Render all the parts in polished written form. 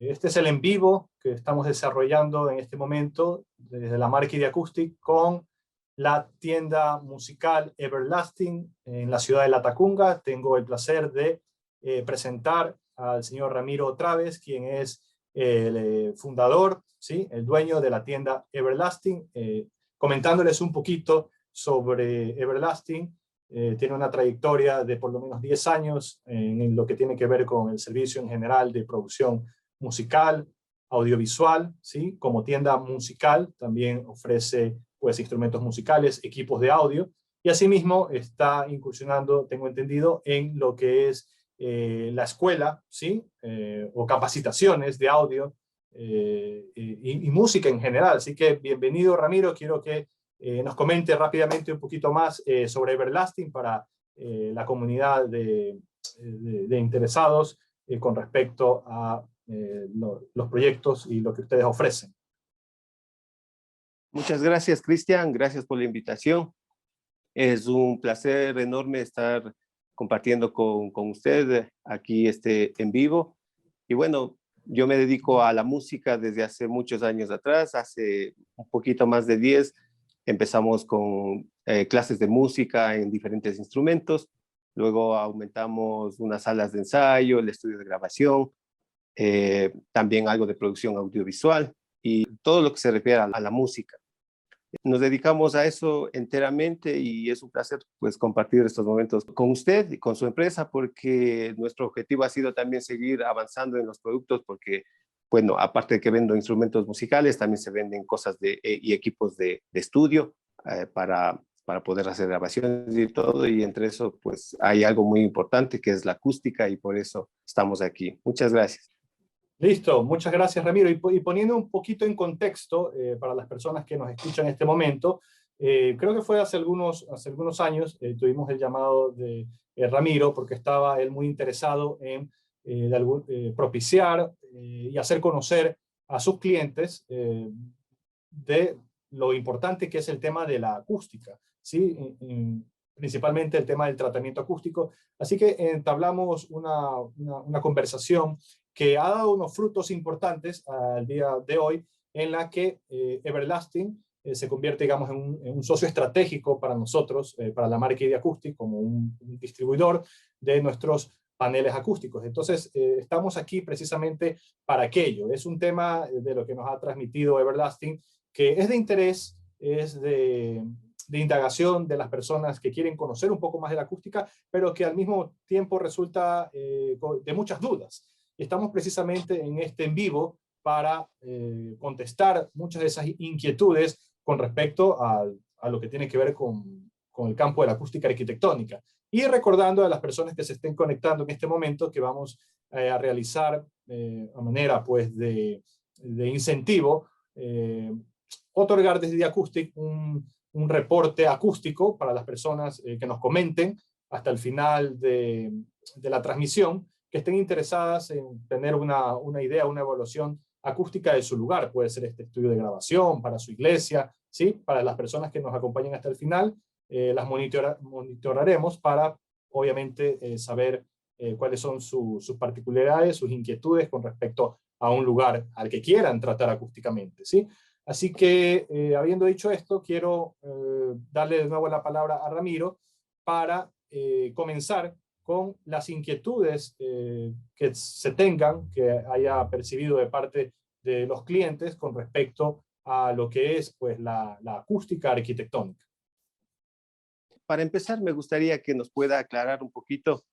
Este es el en vivo que estamos desarrollando en este momento desde la marca ID Acoustic con la tienda musical Everlasting en la ciudad de Latacunga. Tengo el placer de presentar al señor Ramiro Traves, quien es el fundador, ¿sí?, el dueño de la tienda Everlasting, comentándoles un poquito sobre Everlasting. Tiene una trayectoria de por lo menos 10 años en lo que tiene que ver con el servicio en general de producción musical, audiovisual, ¿sí? Como tienda musical también ofrece pues instrumentos musicales, equipos de audio, y asimismo está incursionando, tengo entendido, en lo que es la escuela, ¿sí? O capacitaciones de audio y música en general. Así que bienvenido, Ramiro. Quiero que nos comente rápidamente un poquito más sobre Everlasting para la comunidad de interesados con respecto a los proyectos y lo que ustedes ofrecen. Muchas gracias, Cristian. Gracias por la invitación. Es un placer enorme estar compartiendo con usted aquí en vivo. Y bueno, yo me dedico a la música desde hace muchos años atrás. Hace un poquito más de 10 empezamos con clases de música en diferentes instrumentos. Luego aumentamos unas salas de ensayo, el estudio de grabación, también algo de producción audiovisual y todo lo que se refiere a la música. Nos dedicamos a eso enteramente y es un placer pues compartir estos momentos con usted y con su empresa, porque nuestro objetivo ha sido también seguir avanzando en los productos, porque bueno, aparte de que vendo instrumentos musicales, también se venden cosas y equipos de estudio para poder hacer grabaciones y todo, y entre eso pues hay algo muy importante que es la acústica, y por eso estamos aquí. Muchas gracias. Listo, muchas gracias, Ramiro. Y poniendo un poquito en contexto para las personas que nos escuchan en este momento, creo que fue hace algunos años, tuvimos el llamado de Ramiro porque estaba él muy interesado en propiciar y hacer conocer a sus clientes de lo importante que es el tema de la acústica, ¿sí? Principalmente el tema del tratamiento acústico. Así que entablamos una conversación que ha dado unos frutos importantes al día de hoy, en la que Everlasting se convierte, digamos, en un socio estratégico para nosotros, para la marca ID Acoustic, como un distribuidor de nuestros paneles acústicos. Entonces, estamos aquí precisamente para aquello. Es un tema de lo que nos ha transmitido Everlasting, que es de interés, es de indagación de las personas que quieren conocer un poco más de la acústica, pero que al mismo tiempo resulta de muchas dudas. Estamos precisamente en este en vivo para contestar muchas de esas inquietudes con respecto a lo que tiene que ver con el campo de la acústica arquitectónica. Y recordando a las personas que se estén conectando en este momento que vamos a realizar a manera pues de incentivo, otorgar desde Acoustic un reporte acústico para las personas que nos comenten hasta el final de la transmisión, que estén interesadas en tener una idea, una evaluación acústica de su lugar. Puede ser este estudio de grabación para su iglesia, ¿sí? Para las personas que nos acompañen hasta el final, las monitoraremos para, obviamente, saber cuáles son sus particularidades, sus inquietudes con respecto a un lugar al que quieran tratar acústicamente, ¿sí? Así que, habiendo dicho esto, quiero darle de nuevo la palabra a Ramiro para comenzar con las inquietudes que se tengan, que haya percibido de parte de los clientes con respecto a lo que es pues, la acústica arquitectónica. Para empezar, me gustaría que nos pueda aclarar un poquito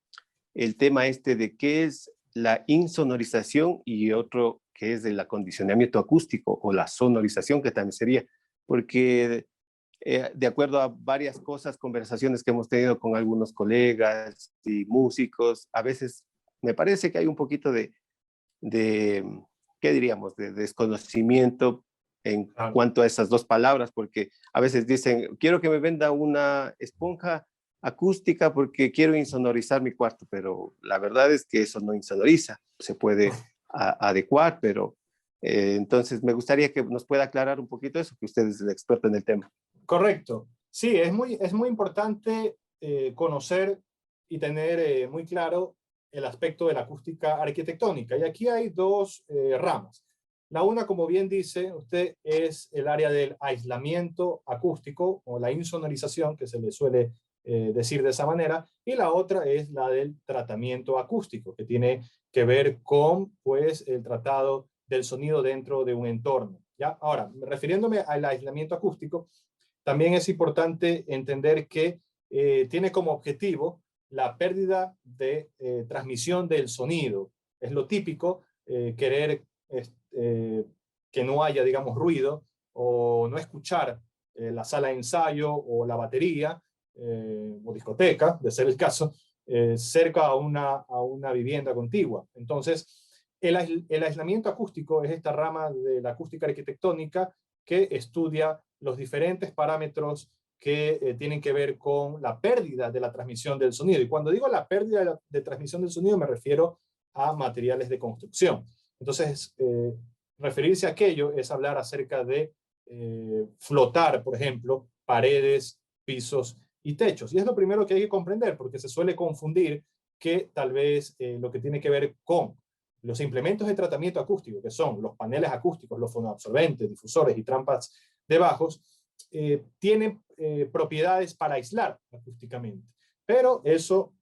el tema de qué es la insonorización y otro que es el acondicionamiento acústico o la sonorización, que también sería, porque de acuerdo a varias cosas, conversaciones que hemos tenido con algunos colegas y músicos, a veces me parece que hay un poquito ¿qué diríamos?, de desconocimiento en cuanto a esas dos palabras, porque a veces dicen, quiero que me venda una esponja acústica porque quiero insonorizar mi cuarto, pero la verdad es que eso no insonoriza, se puede adecuar, pero entonces me gustaría que nos pueda aclarar un poquito eso, que usted es el experto en el tema. Correcto. Sí, es muy importante conocer y tener muy claro el aspecto de la acústica arquitectónica. Y aquí hay dos ramas. La una, como bien dice usted, es el área del aislamiento acústico o la insonorización, que se le suele decir de esa manera, y la otra es la del tratamiento acústico, que tiene que ver con pues, el tratado del sonido dentro de un entorno. ¿Ya? Ahora, refiriéndome al aislamiento acústico, también es importante entender que tiene como objetivo la pérdida de transmisión del sonido. Es lo típico, querer que no haya, digamos, ruido o no escuchar la sala de ensayo o la batería o discoteca, de ser el caso, cerca a una vivienda contigua. Entonces, el aislamiento acústico es esta rama de la acústica arquitectónica que estudia los diferentes parámetros que tienen que ver con la pérdida de la transmisión del sonido. Y cuando digo la pérdida de transmisión del sonido, me refiero a materiales de construcción. Entonces, referirse a aquello es hablar acerca de flotar, por ejemplo, paredes, pisos y techos. Y es lo primero que hay que comprender, porque se suele confundir que tal vez lo que tiene que ver con los implementos de tratamiento acústico, que son los paneles acústicos, los fonoabsorbentes, difusores y trampas de bajos, tienen propiedades para aislar acústicamente. Pero eso,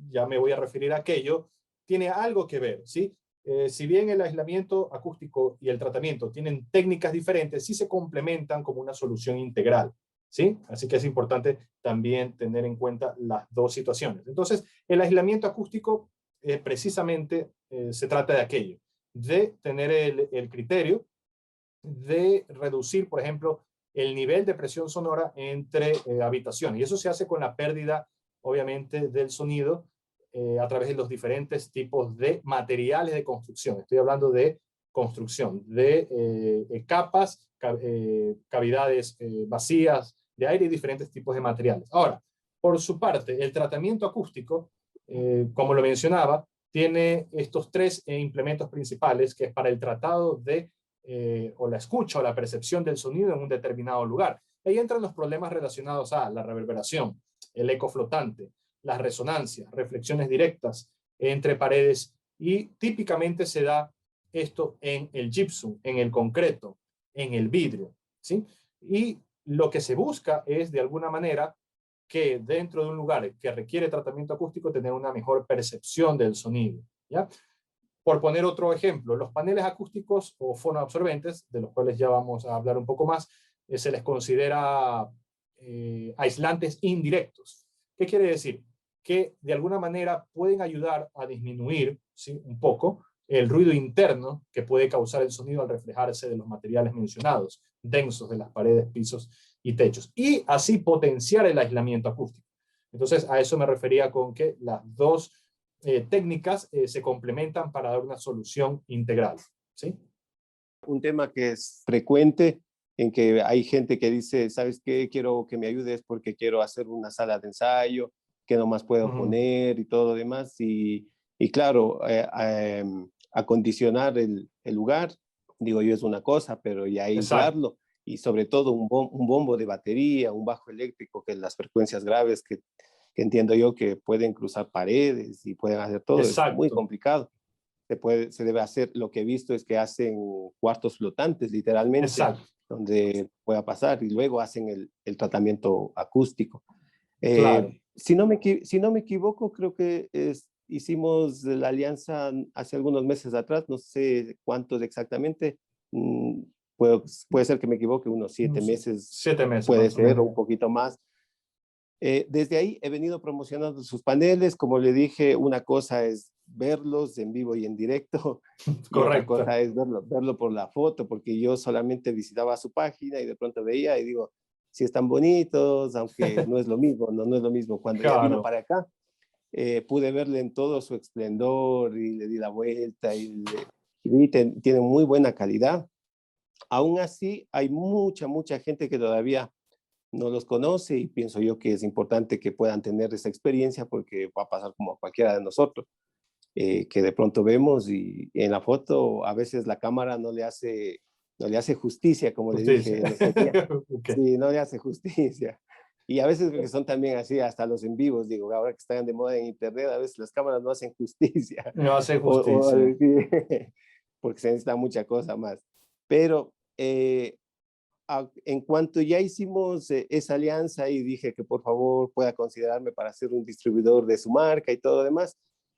ya me voy a referir a aquello, tiene algo que ver, ¿sí? Si bien el aislamiento acústico y el tratamiento tienen técnicas diferentes, sí se complementan como una solución integral, ¿sí? Así que es importante también tener en cuenta las dos situaciones. Entonces, el aislamiento acústico precisamente se trata de aquello, de tener el criterio de reducir, por ejemplo, el nivel de presión sonora entre habitaciones. Y eso se hace con la pérdida, obviamente, del sonido a través de los diferentes tipos de materiales de construcción. Estoy hablando de construcción, de capas, cavidades vacías de aire y diferentes tipos de materiales. Ahora, por su parte, el tratamiento acústico, como lo mencionaba, tiene estos tres implementos principales, que es para el tratado de o la escucha o la percepción del sonido en un determinado lugar. Ahí entran los problemas relacionados a la reverberación, el eco flotante, las resonancias, reflexiones directas entre paredes, y típicamente se da esto en el gypsum, en el concreto, en el vidrio, ¿sí? Y lo que se busca es, de alguna manera, que dentro de un lugar que requiere tratamiento acústico, tener una mejor percepción del sonido, ¿ya? Por poner otro ejemplo, los paneles acústicos o fonoabsorbentes, de los cuales ya vamos a hablar un poco más, se les considera aislantes indirectos. ¿Qué quiere decir? Que de alguna manera pueden ayudar a disminuir, ¿sí?, un poco el ruido interno que puede causar el sonido al reflejarse de los materiales mencionados, densos de las paredes, pisos y techos, y así potenciar el aislamiento acústico. Entonces, a eso me refería con que las dos técnicas se complementan para dar una solución integral, ¿sí? Un tema que es frecuente, en que hay gente que dice, ¿sabes qué? Quiero que me ayudes porque quiero hacer una sala de ensayo, que nomás puedo poner y todo lo demás. Y claro, acondicionar el lugar, digo yo, es una cosa, pero ya Exacto. aislarlo, y sobre todo un bombo de batería, un bajo eléctrico, que las frecuencias graves que entiendo yo que pueden cruzar paredes y pueden hacer todo, es muy Exacto. complicado. Se debe hacer, lo que he visto es que hacen cuartos flotantes, literalmente, Exacto. donde pueda pasar, y luego hacen el tratamiento acústico. Claro. Si no me equivoco, creo que hicimos la alianza hace algunos meses atrás, no sé cuántos exactamente, puede ser que me equivoque, unos 7 meses, 7 meses puede más o ser, o menos. un poquito más. Desde ahí he venido promocionando sus paneles. Como le dije, una cosa es verlos en vivo y en directo, y otra Correcto. cosa es verlo por la foto, porque yo solamente visitaba su página y de pronto veía y digo, sí están bonitos, aunque no es lo mismo, no es lo mismo. Cuando ya vino Claro. para acá, pude verle en todo su esplendor y le di la vuelta y vi, tiene muy buena calidad. Aún así, hay mucha gente que todavía no los conoce, y pienso yo que es importante que puedan tener esa experiencia, porque va a pasar como a cualquiera de nosotros, que de pronto vemos y en la foto a veces la cámara no le hace justicia, como le Justicia. dije el otro día. Ok. Sí, no le hace justicia. Y a veces creo que son también así, hasta los en vivos, digo, ahora que están de moda en internet, a veces las cámaras no hacen justicia. No hace O justicia. porque se necesita mucha cosa más. Pero en cuanto ya hicimos esa alianza y dije que por favor pueda considerarme para ser un distribuidor de su marca y todo lo demás,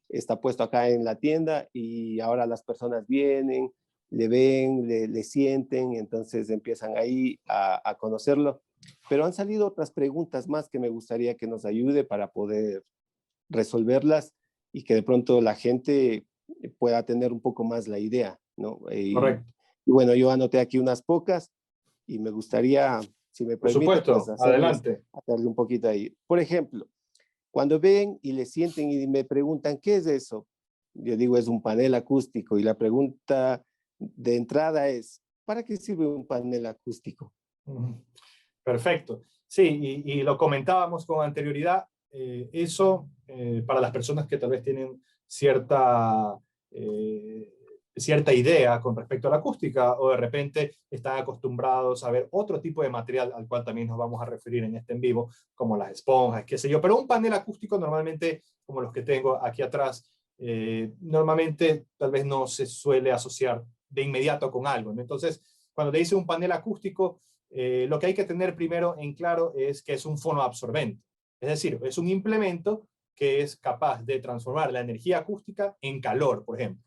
está puesto acá en la tienda y ahora las personas vienen, le ven, le sienten, entonces empiezan ahí a conocerlo. Pero han salido otras preguntas más que me gustaría que nos ayude para poder resolverlas y que de pronto la gente pueda tener un poco más la idea, ¿no? Correcto. Y bueno, yo anoté aquí unas pocas y me gustaría, si me Por permite, pues supuesto, adelante. hacerle un poquito ahí. Por ejemplo, cuando ven y le sienten y me preguntan, ¿qué es eso? Yo digo, es un panel acústico y la pregunta de entrada es, ¿para qué sirve un panel acústico? Perfecto. Sí, y lo comentábamos con anterioridad, eso para las personas que tal vez tienen eh, cierta idea con respecto a la acústica o de repente están acostumbrados a ver otro tipo de material al cual también nos vamos a referir en este en vivo, como las esponjas, qué sé yo, pero un panel acústico normalmente, como los que tengo aquí atrás, normalmente tal vez no se suele asociar de inmediato con algo, ¿no? Entonces, cuando te dice un panel acústico, lo que hay que tener primero en claro es que es un fonoabsorbente. Es decir, es un implemento que es capaz de transformar la energía acústica en calor, por ejemplo.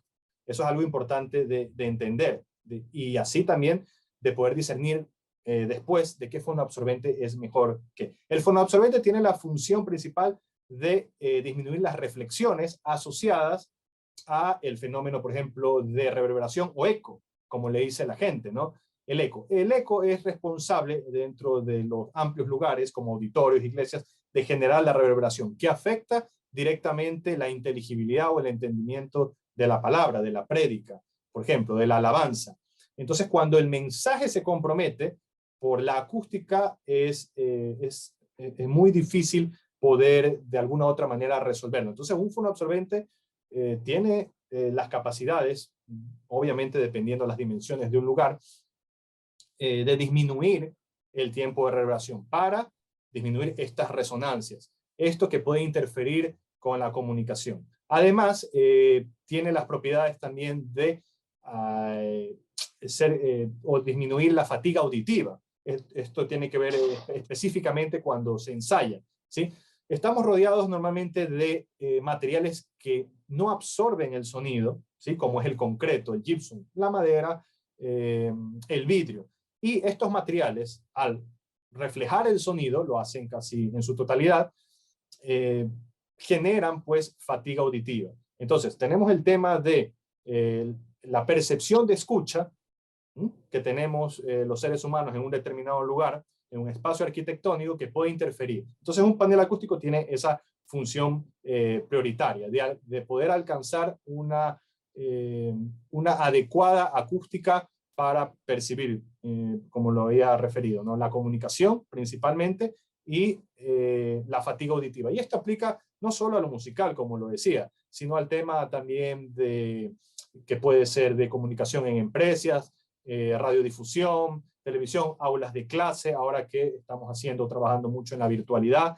Eso es algo importante de entender. Y así también de poder discernir después de qué fonoabsorbente es mejor que. El fonoabsorbente tiene la función principal de disminuir las reflexiones asociadas a el fenómeno, por ejemplo, de reverberación o eco, como le dice la gente, ¿no? El eco. El eco es responsable dentro de los amplios lugares como auditorios, iglesias, de generar la reverberación que afecta directamente la inteligibilidad o el entendimiento de la palabra, de la prédica, por ejemplo, de la alabanza. Entonces, cuando el mensaje se compromete por la acústica, es muy difícil poder de alguna u otra manera resolverlo. Entonces, un fonoabsorbente tiene las capacidades, obviamente dependiendo de las dimensiones de un lugar, de disminuir el tiempo de reverberación para disminuir estas resonancias. Esto que puede interferir con la comunicación. Además, tiene las propiedades también de o disminuir la fatiga auditiva. Esto tiene que ver específicamente cuando se ensaya, ¿sí? Estamos rodeados normalmente de materiales que no absorben el sonido, ¿sí? Como es el concreto, el gypsum, la madera, el vidrio. Y estos materiales, al reflejar el sonido, lo hacen casi en su totalidad, generan pues fatiga auditiva. Entonces, tenemos el tema de la percepción de escucha que tenemos los seres humanos en un determinado lugar, en un espacio arquitectónico que puede interferir. Entonces, un panel acústico tiene esa función prioritaria de poder alcanzar una adecuada acústica para percibir, como lo había referido, ¿no? La comunicación principalmente y la fatiga auditiva. Y esto aplica no solo a lo musical, como lo decía, sino al tema también que puede ser de comunicación en empresas, radiodifusión, televisión, aulas de clase, ahora que estamos trabajando mucho en la virtualidad.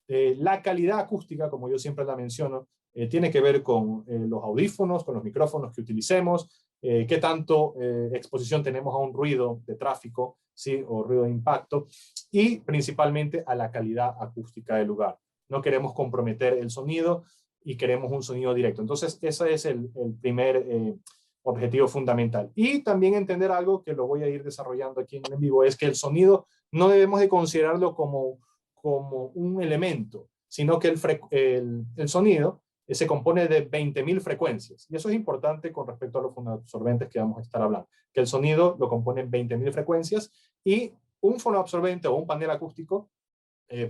La calidad acústica, como yo siempre la menciono, tiene que ver con los audífonos, con los micrófonos que utilicemos, qué tanto exposición tenemos a un ruido de tráfico, ¿sí? O ruido de impacto, y principalmente a la calidad acústica del lugar. No queremos comprometer el sonido y queremos un sonido directo. Entonces, ese es el primer objetivo fundamental. Y también entender algo que lo voy a ir desarrollando aquí en vivo, es que el sonido no debemos de considerarlo como un elemento, sino que el sonido se compone de 20.000 frecuencias. Y eso es importante con respecto a los fonoabsorbentes que vamos a estar hablando, que el sonido lo componen 20.000 frecuencias y un fonoabsorbente o un panel acústico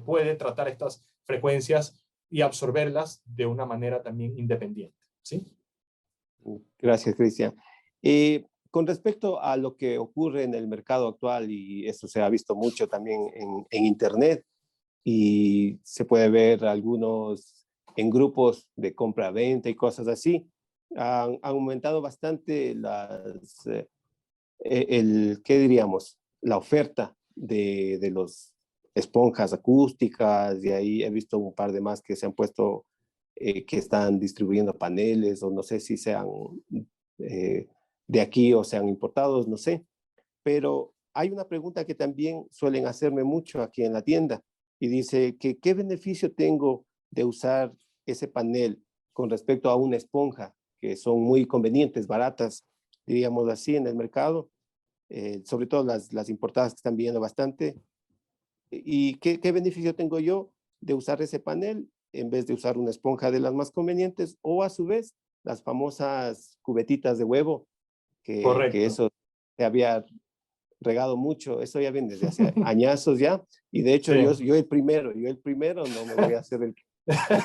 puede tratar estas frecuencias y absorberlas de una manera también independiente, ¿sí? Gracias, Cristian. Con respecto a lo que ocurre en el mercado actual, y eso se ha visto mucho también en Internet, y se puede ver algunos en grupos de compra-venta y cosas así, han aumentado bastante ¿qué diríamos? La oferta de los esponjas acústicas, y ahí he visto un par de más que se han puesto, que están distribuyendo paneles, o no sé si sean de aquí o sean importados, no sé. Pero hay una pregunta que también suelen hacerme mucho aquí en la tienda, y dice que qué beneficio tengo de usar ese panel con respecto a una esponja, que son muy convenientes, baratas, diríamos así, en el mercado, sobre todo las importadas que están viendo bastante. ¿Y qué beneficio tengo yo de usar ese panel en vez de usar una esponja de las más convenientes, o a su vez las famosas cubetitas de huevo, que Correcto. eso se había regado mucho, eso ya viene desde hace añazos ya, y de hecho Sí. yo el primero no me voy a hacer el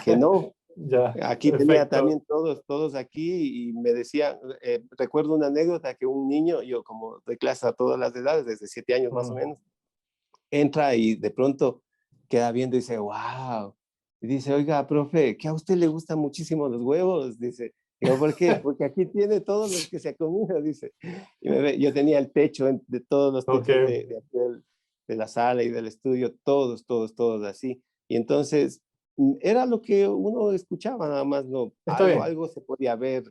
que no. Ya, Aquí tenía perfecto. también todos aquí, y me decían, recuerdo una anécdota que un niño, yo como doy clase a todas las edades, desde 7 años más o Mm. menos, entra y de pronto queda viendo y dice, wow. Y dice, oiga, profe, que a usted le gustan muchísimo los huevos. Dice, digo, ¿por qué? Porque aquí tiene todos los que se ha comido, dice. Y yo tenía el techo de todos los Ok, techos de la sala y del estudio, todos así. Y entonces era lo que uno escuchaba, nada más, no, está bien. algo se podía ver,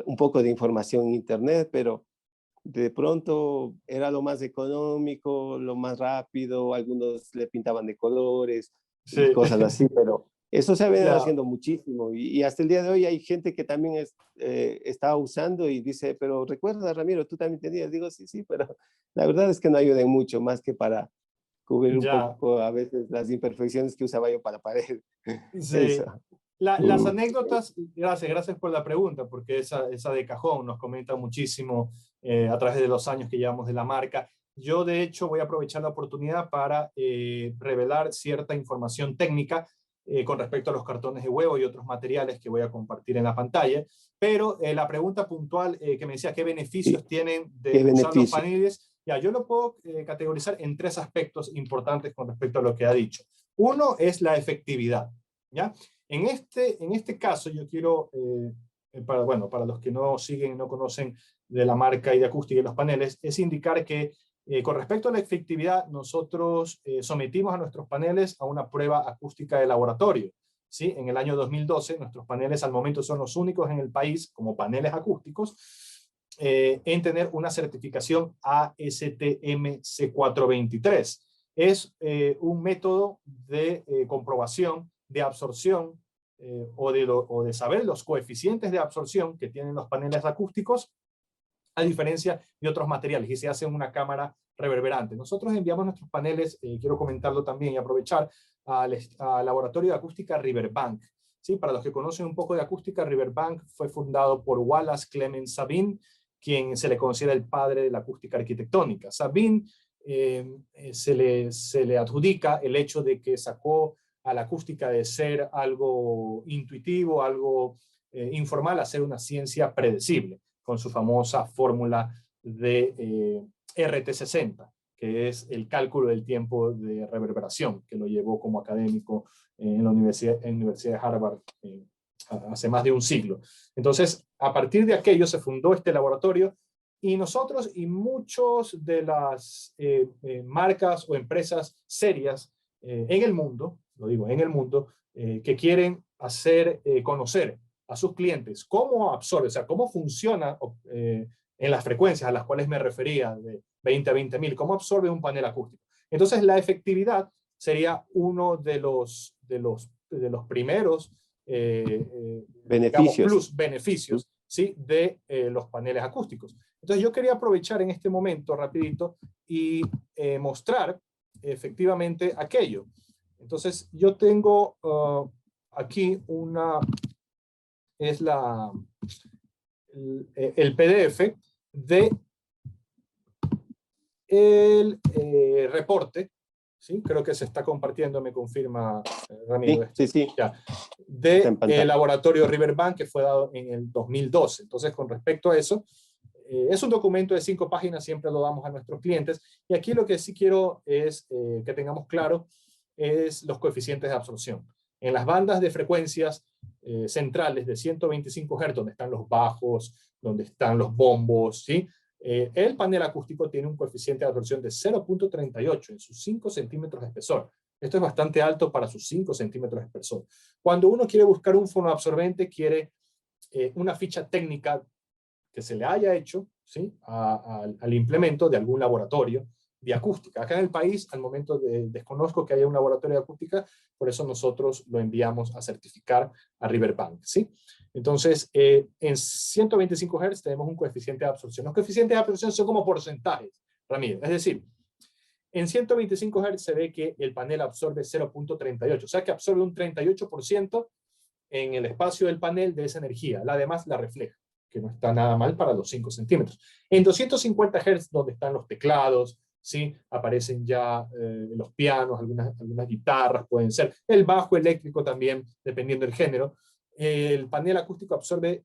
un poco de información en internet, pero de pronto era lo más económico, lo más rápido, algunos le pintaban de colores y Sí, cosas así, pero eso se ha venido ya, haciendo muchísimo, y hasta el día de hoy hay gente que también está usando y dice, pero recuerda, Ramiro, tú también tenías. Digo, sí, sí, pero la verdad es que no ayudan mucho, más que para cubrir un ya. poco a veces las imperfecciones que usaba yo para la pared. Eso. Sí. Las anécdotas, gracias por la pregunta, porque esa de cajón nos comenta muchísimo a través de los años que llevamos de la marca. Yo, de hecho, voy a aprovechar la oportunidad para revelar cierta información técnica con respecto a los cartones de huevo y otros materiales que voy a compartir en la pantalla. Pero la pregunta puntual que me decía, ¿qué Sí, beneficios tienen qué de usar los beneficio. paneles? Ya, yo lo puedo categorizar en tres aspectos importantes con respecto a lo que ha dicho. Uno es la efectividad. ¿Ya? En este caso, yo quiero, para los que no siguen, no conocen de la marca y de acústica y los paneles, es indicar que con respecto a la efectividad, nosotros sometimos a nuestros paneles a una prueba acústica de laboratorio. ¿Sí? En el año 2012, nuestros paneles al momento son los únicos en el país, como paneles acústicos, en tener una certificación ASTM C423. Es un método de comprobación de absorción o de saber los coeficientes de absorción que tienen los paneles acústicos a diferencia de otros materiales, y se hace en una cámara reverberante. Nosotros enviamos nuestros paneles, quiero comentarlo también y aprovechar, al laboratorio de acústica Riverbank. ¿Sí? Para los que conocen un poco de acústica, Riverbank fue fundado por Wallace Clement Sabin, quien se le considera el padre de la acústica arquitectónica. Sabin se le adjudica el hecho de que sacó a la acústica de ser algo intuitivo, algo informal, a ser una ciencia predecible, con su famosa fórmula de RT60, que es el cálculo del tiempo de reverberación, que lo llevó como académico en la Universidad de Harvard hace más de un siglo. Entonces, a partir de aquello se fundó este laboratorio, y nosotros y muchos de las marcas o empresas serias en el mundo, lo digo, en el mundo, que quieren hacer conocer a sus clientes cómo absorbe, o sea, cómo funciona en las frecuencias a las cuales me refería, de 20 a 20.000, cómo absorbe un panel acústico. Entonces, la efectividad sería uno de los primeros, digamos, Beneficios. plus beneficios, ¿sí? De los paneles acústicos. Entonces, yo quería aprovechar en este momento, rapidito, y mostrar efectivamente aquello. Entonces, yo tengo aquí es el PDF de el reporte, ¿sí? Creo que se está compartiendo, me confirma Ramiro, Sí, sí, sí, ya, está en del pantalla. laboratorio Riverbank, que fue dado en el 2012. Entonces, con respecto a eso, es un documento de 5 páginas, siempre lo damos a nuestros clientes, y aquí lo que sí quiero es que tengamos claro es los coeficientes de absorción. En las bandas de frecuencias centrales de 125 Hz, donde están los bajos, donde están los bombos, ¿sí? El panel acústico tiene un coeficiente de absorción de 0.38 en sus 5 centímetros de espesor. Esto es bastante alto para sus 5 centímetros de espesor. Cuando uno quiere buscar un fonoabsorbente, quiere una ficha técnica que se le haya hecho, ¿sí?, al implemento de algún laboratorio de acústica. Acá en el país, al momento desconozco que haya un laboratorio de acústica, por eso nosotros lo enviamos a certificar a Riverbank, ¿sí? Entonces, en 125 Hz tenemos un coeficiente de absorción. Los coeficientes de absorción son como porcentajes, Ramírez. Es decir, en 125 Hz se ve que el panel absorbe 0.38, o sea que absorbe un 38% en el espacio del panel de esa energía. La demás la refleja, que no está nada mal para los 5 centímetros. En 250 Hz, donde están los teclados, ¿sí?, aparecen ya los pianos, algunas guitarras pueden ser, el bajo eléctrico también, dependiendo del género, el panel acústico absorbe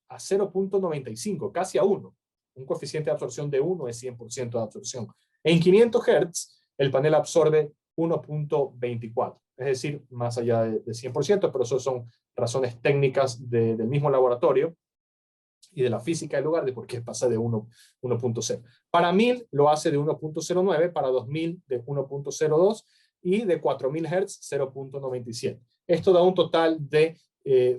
a 0.95, casi a 1. Un coeficiente de absorción de 1 es 100% de absorción. En 500 Hz, el panel absorbe 1.24, es decir, más allá de 100%, pero eso son razones técnicas del mismo laboratorio y de la física del lugar de por qué pasa de 1.0. Para 1000 lo hace de 1.09, para 2000 de 1.02 y de 4000 Hz 0.97. Esto da un total de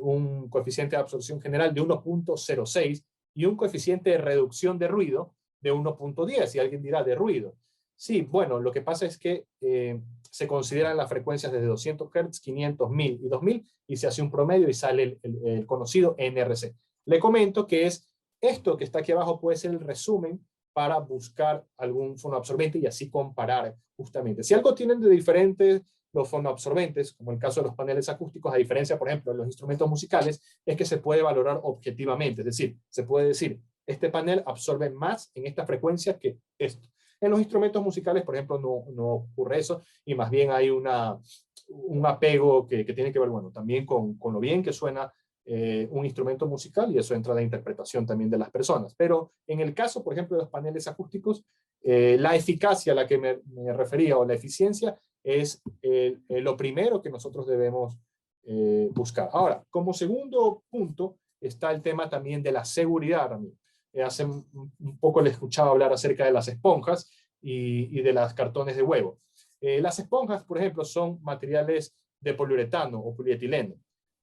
un coeficiente de absorción general de 1.06 y un coeficiente de reducción de ruido de 1.10. Y alguien dirá, ¿de ruido? Sí, bueno, lo que pasa es que se consideran las frecuencias desde 200 Hz, 500, 1000 y 2000 y se hace un promedio y sale el conocido NRC. Le comento que es esto que está aquí abajo puede ser el resumen para buscar algún fonoabsorbente y así comparar justamente. Si algo tienen de diferente los fonoabsorbentes, como el caso de los paneles acústicos, a diferencia, por ejemplo, de los instrumentos musicales, es que se puede valorar objetivamente. Es decir, se puede decir, este panel absorbe más en esta frecuencia que esto. En los instrumentos musicales, por ejemplo, no ocurre eso y más bien hay un apego que tiene que ver, bueno, también con lo bien que suena un instrumento musical y eso entra en la interpretación también de las personas. Pero en el caso, por ejemplo, de los paneles acústicos, la eficacia a la que me refería o la eficiencia es lo primero que nosotros debemos buscar. Ahora, como segundo punto está el tema también de la seguridad. Hace un poco le escuchaba hablar acerca de las esponjas y de las cartones de huevo. Las esponjas, por ejemplo, son materiales de poliuretano o polietileno.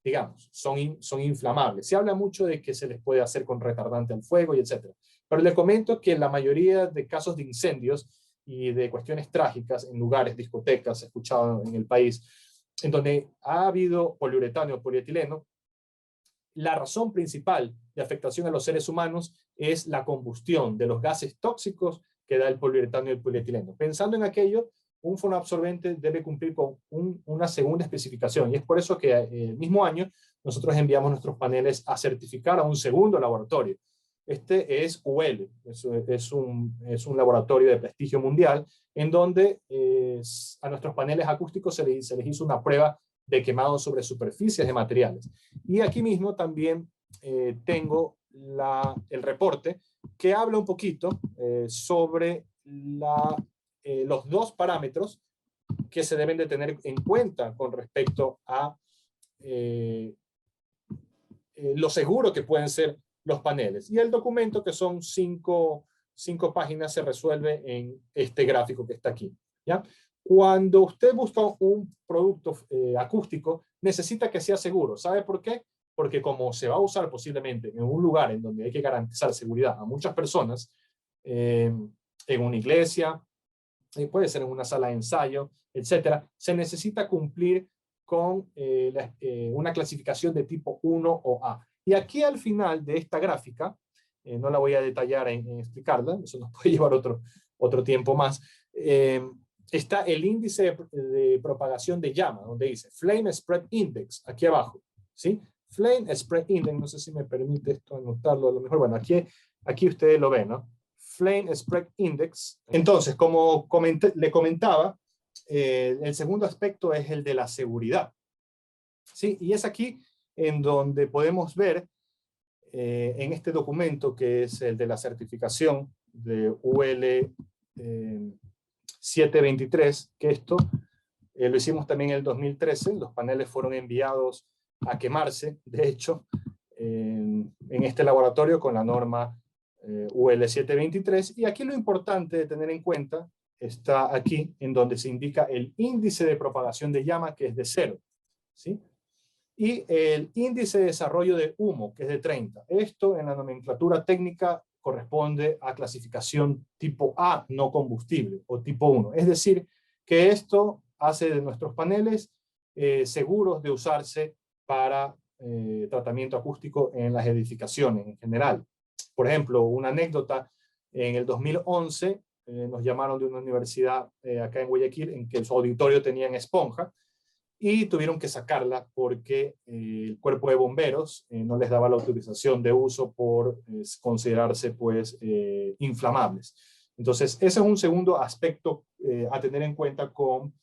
Digamos, son inflamables. Se habla mucho de que se les puede hacer con retardante al fuego y etcétera. Pero le comento que la mayoría de casos de incendios y de cuestiones trágicas en lugares, discotecas, he escuchado en el país, en donde ha habido poliuretano o polietileno, la razón principal de afectación a los seres humanos es la combustión de los gases tóxicos que da el poliuretano y el polietileno. Pensando en aquello, un fonoabsorbente debe cumplir con una segunda especificación y es por eso que el mismo año nosotros enviamos nuestros paneles a certificar a un segundo laboratorio. Este es UL, es un laboratorio de prestigio mundial en donde a nuestros paneles acústicos se les hizo una prueba de quemado sobre superficies de materiales. Y aquí mismo también tengo el reporte que habla un poquito sobre los dos parámetros que se deben de tener en cuenta con respecto a lo seguro que pueden ser los paneles. Y el documento, que son cinco páginas, se resuelve en este gráfico que está aquí, ¿ya? Cuando usted busca un producto acústico, necesita que sea seguro. ¿Sabe por qué? Porque como se va a usar posiblemente en un lugar en donde hay que garantizar seguridad a muchas personas, en una iglesia, puede ser en una sala de ensayo, etcétera, se necesita cumplir con una clasificación de tipo 1 o A. Y aquí al final de esta gráfica, no la voy a detallar en explicarla, eso nos puede llevar otro tiempo más, está el índice de propagación de llama, donde dice Flame Spread Index, aquí abajo, ¿sí? Flame Spread Index, no sé si me permite esto anotarlo, a lo mejor, bueno, aquí ustedes lo ven, ¿no? Flame Spread Index. Entonces, como le comentaba, el segundo aspecto es el de la seguridad, ¿sí? Y es aquí en donde podemos ver en este documento, que es el de la certificación de UL 723, que esto lo hicimos también en el 2013, los paneles fueron enviados a quemarse, de hecho, en este laboratorio con la norma UL723, y aquí lo importante de tener en cuenta está aquí, en donde se indica el índice de propagación de llama, que es de 0, ¿sí? Y el índice de desarrollo de humo, que es de 30. Esto en la nomenclatura técnica corresponde a clasificación tipo A, no combustible, o tipo 1. Es decir, que esto hace de nuestros paneles seguros de usarse para tratamiento acústico en las edificaciones en general. Por ejemplo, una anécdota, en el 2011 nos llamaron de una universidad acá en Guayaquil en que su auditorio tenían esponja, y tuvieron que sacarla porque el cuerpo de bomberos no les daba la autorización de uso por considerarse pues inflamables. Entonces, ese es un segundo aspecto a tener en cuenta con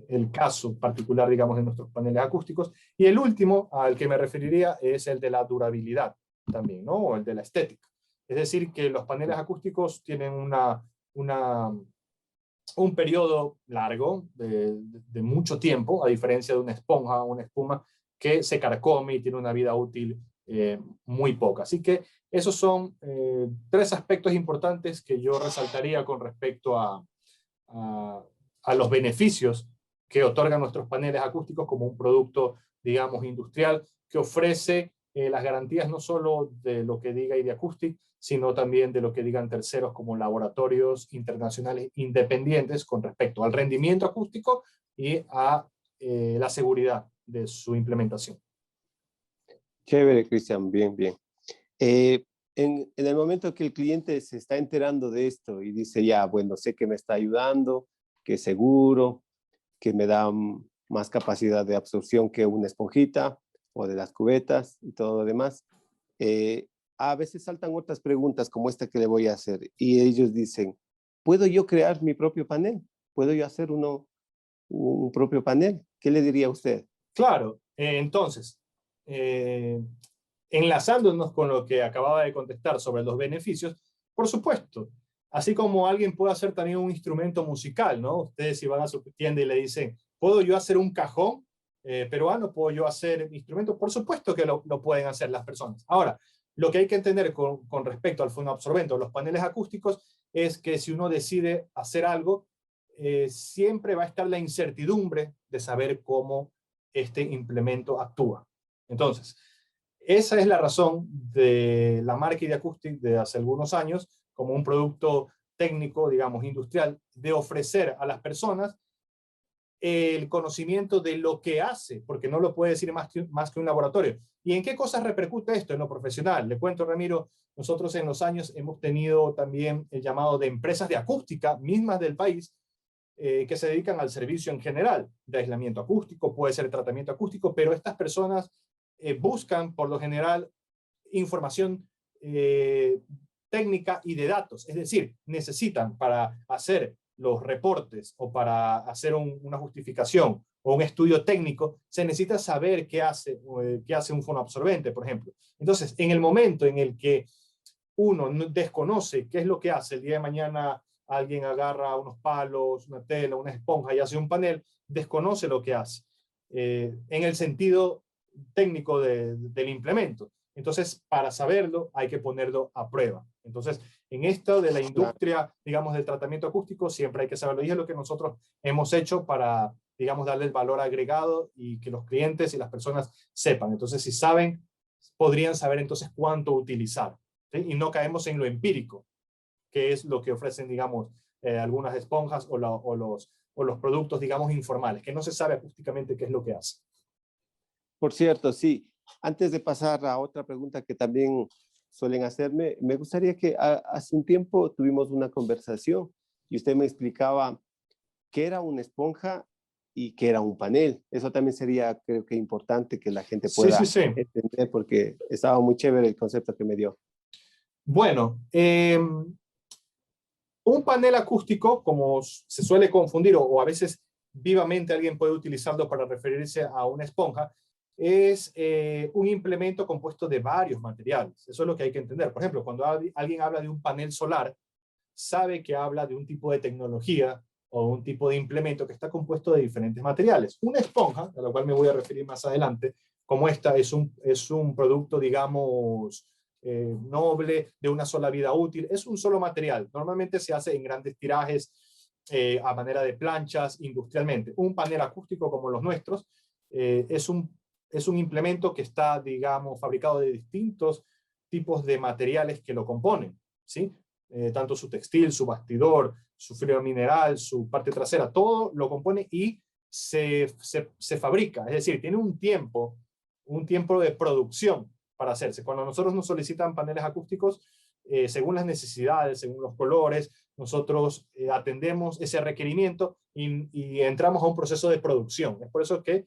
el caso particular, digamos, de nuestros paneles acústicos. Y el último al que me referiría es el de la durabilidad también, ¿no? O el de la estética. Es decir, que los paneles acústicos tienen un periodo largo de mucho tiempo, a diferencia de una esponja o una espuma que se carcome y tiene una vida útil muy poca. Así que esos son tres aspectos importantes que yo resaltaría con respecto a los beneficios que otorgan nuestros paneles acústicos como un producto, digamos, industrial que ofrece las garantías no solo de lo que diga ID Acoustic, sino también de lo que digan terceros como laboratorios internacionales independientes con respecto al rendimiento acústico y a la seguridad de su implementación. Chévere, Cristian, bien, bien. En el momento que el cliente se está enterando de esto y dice, ya, bueno, sé que me está ayudando, que es seguro, que me da más capacidad de absorción que una esponjita o de las cubetas y todo lo demás, a veces saltan otras preguntas como esta que le voy a hacer y ellos dicen, ¿puedo yo crear mi propio panel? ¿Puedo yo hacer un propio panel? ¿Qué le diría a usted? Claro, entonces, enlazándonos con lo que acababa de contestar sobre los beneficios, por supuesto, así como alguien puede hacer también un instrumento musical, ¿no? Ustedes si van a su tienda y le dicen, ¿puedo yo hacer un cajón peruano? ¿Puedo yo hacer instrumentos? Por supuesto que lo pueden hacer las personas. Ahora, lo que hay que entender con respecto al fonoabsorbente o los paneles acústicos es que si uno decide hacer algo, siempre va a estar la incertidumbre de saber cómo este implemento actúa. Entonces, esa es la razón de la marca ID Acoustic de hace algunos años como un producto técnico, digamos, industrial, de ofrecer a las personas el conocimiento de lo que hace, porque no lo puede decir más que un laboratorio. ¿Y en qué cosas repercute esto en lo profesional? Le cuento, Ramiro, nosotros en los años hemos tenido también el llamado de empresas de acústica mismas del país que se dedican al servicio en general, de aislamiento acústico, puede ser tratamiento acústico, pero estas personas buscan por lo general información técnica y de datos, es decir, necesitan para hacer los reportes o para hacer una justificación o un estudio técnico, se necesita saber qué hace un fonoabsorbente, por ejemplo. Entonces, en el momento en el que uno desconoce qué es lo que hace, el día de mañana alguien agarra unos palos, una tela, una esponja y hace un panel, desconoce lo que hace, en el sentido técnico del implemento. Entonces, para saberlo, hay que ponerlo a prueba. Entonces, en esto de la industria, digamos, del tratamiento acústico, siempre hay que saberlo. Y es lo que nosotros hemos hecho para, digamos, darle el valor agregado y que los clientes y las personas sepan. Entonces, si saben, podrían saber entonces cuánto utilizar, ¿sí? Y no caemos en lo empírico, que es lo que ofrecen, digamos, algunas esponjas o los productos, digamos, informales, que no se sabe acústicamente qué es lo que hace. Por cierto, sí. Antes de pasar a otra pregunta que también suelen hacerme, me gustaría que hace un tiempo tuvimos una conversación y usted me explicaba qué era una esponja y qué era un panel. Eso también sería, creo que importante que la gente pueda entender porque estaba muy chévere el concepto que me dio. Bueno, un panel acústico, como se suele confundir o a veces vivamente alguien puede utilizarlo para referirse a una esponja, es un implemento compuesto de varios materiales. Eso es lo que hay que entender. Por ejemplo, cuando alguien habla de un panel solar, sabe que habla de un tipo de tecnología o un tipo de implemento que está compuesto de diferentes materiales. Una esponja, a la cual me voy a referir más adelante, como esta, es un producto, digamos, noble, de una sola vida útil. Es un solo material. Normalmente se hace en grandes tirajes, a manera de planchas, industrialmente. Un panel acústico como los nuestros es un implemento que está, digamos, fabricado de distintos tipos de materiales que lo componen, ¿sí? Tanto su textil, su bastidor, su fibra mineral, su parte trasera, todo lo compone y se fabrica. Es decir, tiene un tiempo de producción para hacerse. Cuando nosotros nos solicitan paneles acústicos, según las necesidades, según los colores, nosotros atendemos ese requerimiento y entramos a un proceso de producción. Es por eso que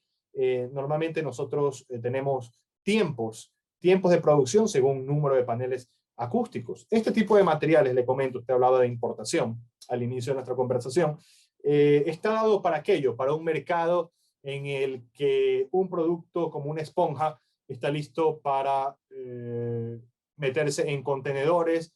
normalmente nosotros tenemos tiempos de producción según número de paneles acústicos. Este tipo de materiales, le comento, usted hablaba de importación al inicio de nuestra conversación, está dado para aquello, para un mercado en el que un producto como una esponja está listo para meterse en contenedores,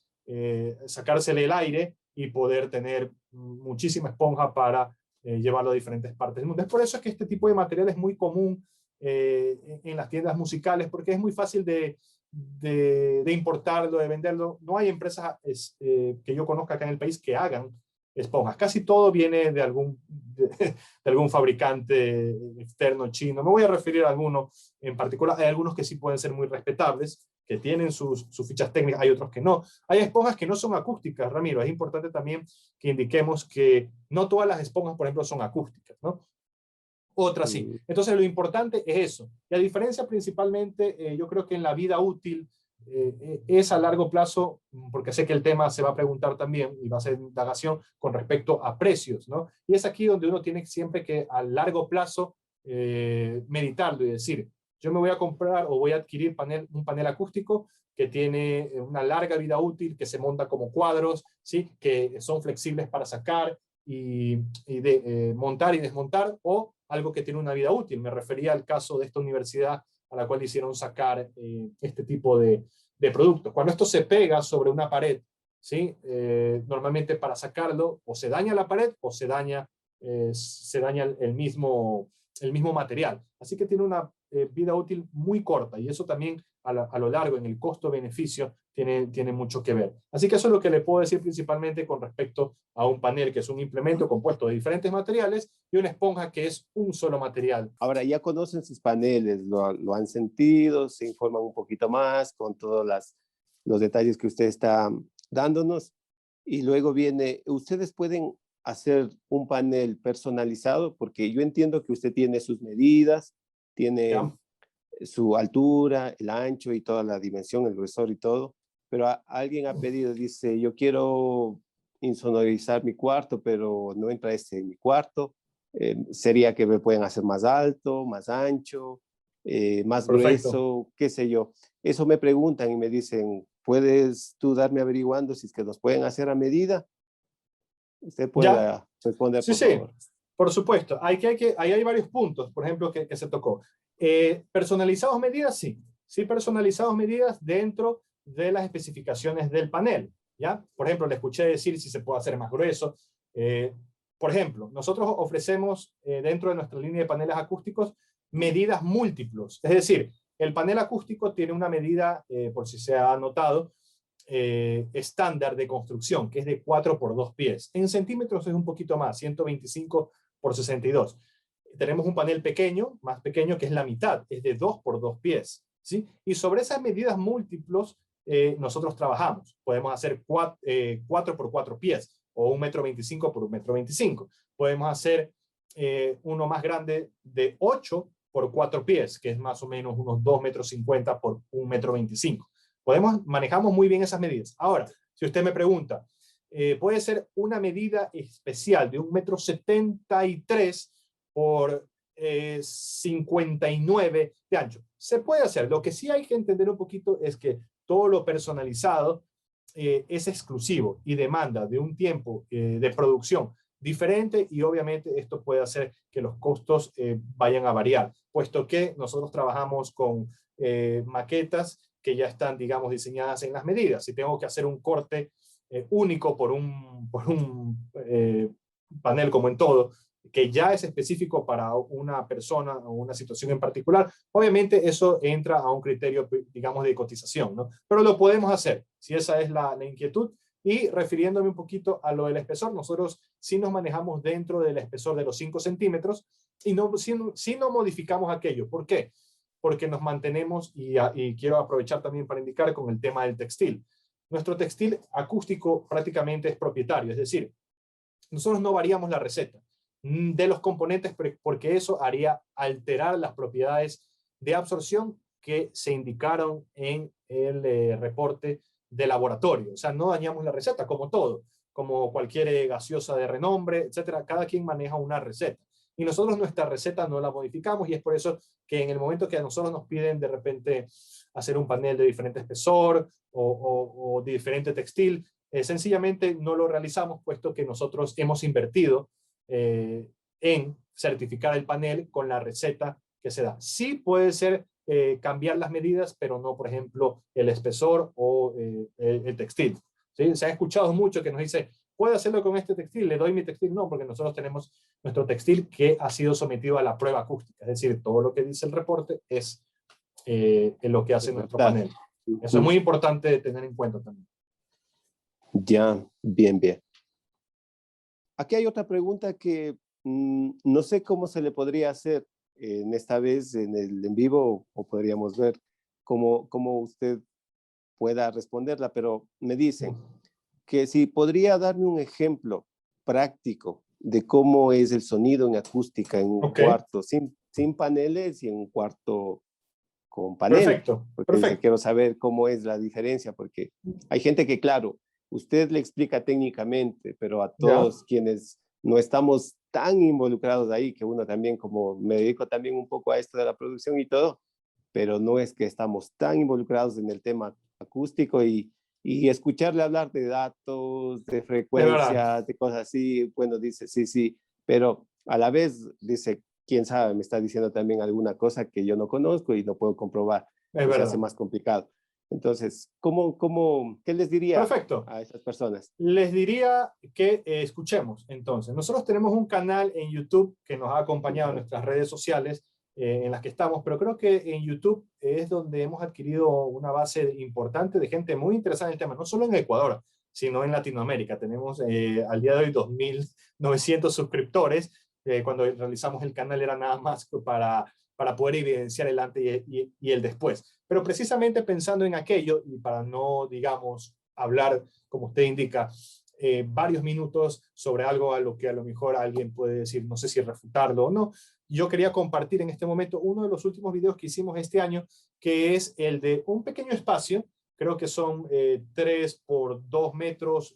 sacársele el aire y poder tener muchísima esponja para llevarlo a diferentes partes del mundo. Es por eso es que este tipo de material es muy común en las tiendas musicales, porque es muy fácil de importarlo, de venderlo. No hay empresas que yo conozca acá en el país que hagan esponjas. Casi todo viene de algún fabricante externo chino. Me voy a referir a algunos en particular. Hay algunos que sí pueden ser muy respetables, que tienen sus fichas técnicas, hay otros que no. Hay esponjas que no son acústicas, Ramiro. Es importante también que indiquemos que no todas las esponjas, por ejemplo, son acústicas, ¿no? Otras sí. Entonces lo importante es eso. Y a diferencia principalmente, yo creo que en la vida útil es a largo plazo, porque sé que el tema se va a preguntar también y va a ser indagación con respecto a precios, ¿no? Y es aquí donde uno tiene siempre que a largo plazo meditarlo y decir, yo me voy a comprar o voy a adquirir un panel acústico que tiene una larga vida útil, que se monta como cuadros, ¿sí? Que son flexibles para sacar y montar y desmontar, o algo que tiene una vida útil. Me refería al caso de esta universidad a la cual hicieron sacar este tipo de productos. Cuando esto se pega sobre una pared, ¿sí? Normalmente para sacarlo o se daña la pared o se daña el mismo material. Así que tiene una vida útil muy corta, y eso también a lo largo en el costo-beneficio tiene mucho que ver. Así que eso es lo que le puedo decir principalmente con respecto a un panel, que es un implemento compuesto de diferentes materiales, y una esponja que es un solo material. Ahora ya conocen sus paneles, lo han sentido, se informan un poquito más con todos los detalles que usted está dándonos, y luego viene, ustedes pueden hacer un panel personalizado, porque yo entiendo que usted tiene sus medidas, tiene ¿Ya? su altura, el ancho y toda la dimensión, el grosor y todo, pero alguien ha pedido, dice, yo quiero insonorizar mi cuarto, pero no entra en mi cuarto. Sería que me pueden hacer más alto, más ancho, más Perfecto. grueso, qué sé yo. Eso me preguntan y me dicen, ¿puedes tú darme averiguando si es que nos pueden hacer a medida? Usted ¿Ya? pueda responder, Sí, por sí, favor. por supuesto. Ahí hay varios puntos, por ejemplo, que se tocó. Personalizados medidas, sí. Sí, personalizados medidas dentro de las especificaciones del panel, ¿ya? Por ejemplo, le escuché decir si se puede hacer más grueso. Eh, por ejemplo, nosotros ofrecemos dentro de nuestra línea de paneles acústicos medidas múltiplos. Es decir, el panel acústico tiene una medida, por si se ha notado, estándar de construcción, que es de 4 por 2 pies. En centímetros es un poquito más, 125 por 62. Tenemos un panel pequeño, más pequeño, que es la mitad, es de 2 por 2 pies, ¿sí? Y sobre esas medidas múltiplos nosotros trabajamos. Podemos hacer 4 por 4 pies, o 1,25 m por 1,25 m. Podemos hacer uno más grande de 8 por 4 pies, que es más o menos unos 2,50 m por 1,25 m. Manejamos muy bien esas medidas. Ahora, si usted me pregunta, puede ser una medida especial de 1,73 m por 59 de ancho. Se puede hacer. Lo que sí hay que entender un poquito es que todo lo personalizado es exclusivo y demanda de un tiempo de producción diferente, y obviamente esto puede hacer que los costos vayan a variar, puesto que nosotros trabajamos con maquetas que ya están, digamos, diseñadas en las medidas. Si tengo que hacer un corte único por un panel, como en todo, que ya es específico para una persona o una situación en particular, obviamente eso entra a un criterio, digamos, de cotización, ¿no? Pero lo podemos hacer, si esa es la inquietud. Y refiriéndome un poquito a lo del espesor, nosotros sí nos manejamos dentro del espesor de los 5 centímetros y sí no modificamos aquello. ¿Por qué? Porque nos mantenemos, y quiero aprovechar también para indicar con el tema del textil. Nuestro textil acústico prácticamente es propietario, es decir, nosotros no variamos la receta de los componentes porque eso haría alterar las propiedades de absorción que se indicaron en el reporte de laboratorio. O sea, no dañamos la receta como todo, como cualquier gaseosa de renombre, etcétera. Cada quien maneja una receta. Y nosotros nuestra receta no la modificamos y es por eso que en el momento que a nosotros nos piden de repente hacer un panel de diferente espesor o de diferente textil, sencillamente no lo realizamos puesto que nosotros hemos invertido en certificar el panel con la receta que se da. Sí puede ser cambiar las medidas, pero no, por ejemplo, el espesor o el textil. ¿Sí? Se ha escuchado mucho que nos dice, ¿puedo hacerlo con este textil? ¿Le doy mi textil? No, porque nosotros tenemos nuestro textil que ha sido sometido a la prueba acústica. Es decir, todo lo que dice el reporte es lo que hace nuestro panel. Eso es muy importante tener en cuenta también. Ya, bien, bien. Aquí hay otra pregunta que no sé cómo se le podría hacer en esta vez en el en vivo, o podríamos ver cómo usted pueda responderla, pero me dicen que si podría darme un ejemplo práctico de cómo es el sonido en acústica en un cuarto sin paneles y en un cuarto con panel. Perfecto, porque perfecto. Quiero saber cómo es la diferencia, porque hay gente que, claro, usted le explica técnicamente, pero a todos quienes no estamos tan involucrados ahí, que uno también, como me dedico también un poco a esto de la producción y todo, pero no es que estamos tan involucrados en el tema acústico y escucharle hablar de datos, de frecuencias, de cosas así, bueno, dice, sí, pero a la vez dice, quién sabe, me está diciendo también alguna cosa que yo no conozco y no puedo comprobar, y se hace más complicado. Entonces, ¿qué les diría a esas personas? Les diría que escuchemos. Entonces, nosotros tenemos un canal en YouTube que nos ha acompañado en nuestras redes sociales en las que estamos, pero creo que en YouTube es donde hemos adquirido una base importante de gente muy interesada en el tema, no solo en Ecuador, sino en Latinoamérica. Tenemos al día de hoy 2.900 suscriptores. Cuando realizamos el canal era nada más para poder evidenciar el antes y el después. Pero precisamente pensando en aquello, y para no, digamos, hablar, como usted indica, varios minutos sobre algo a lo que a lo mejor alguien puede decir, no sé si refutarlo o no, yo quería compartir en este momento uno de los últimos videos que hicimos este año, que es el de un pequeño espacio, creo que son 3 por 2 metros,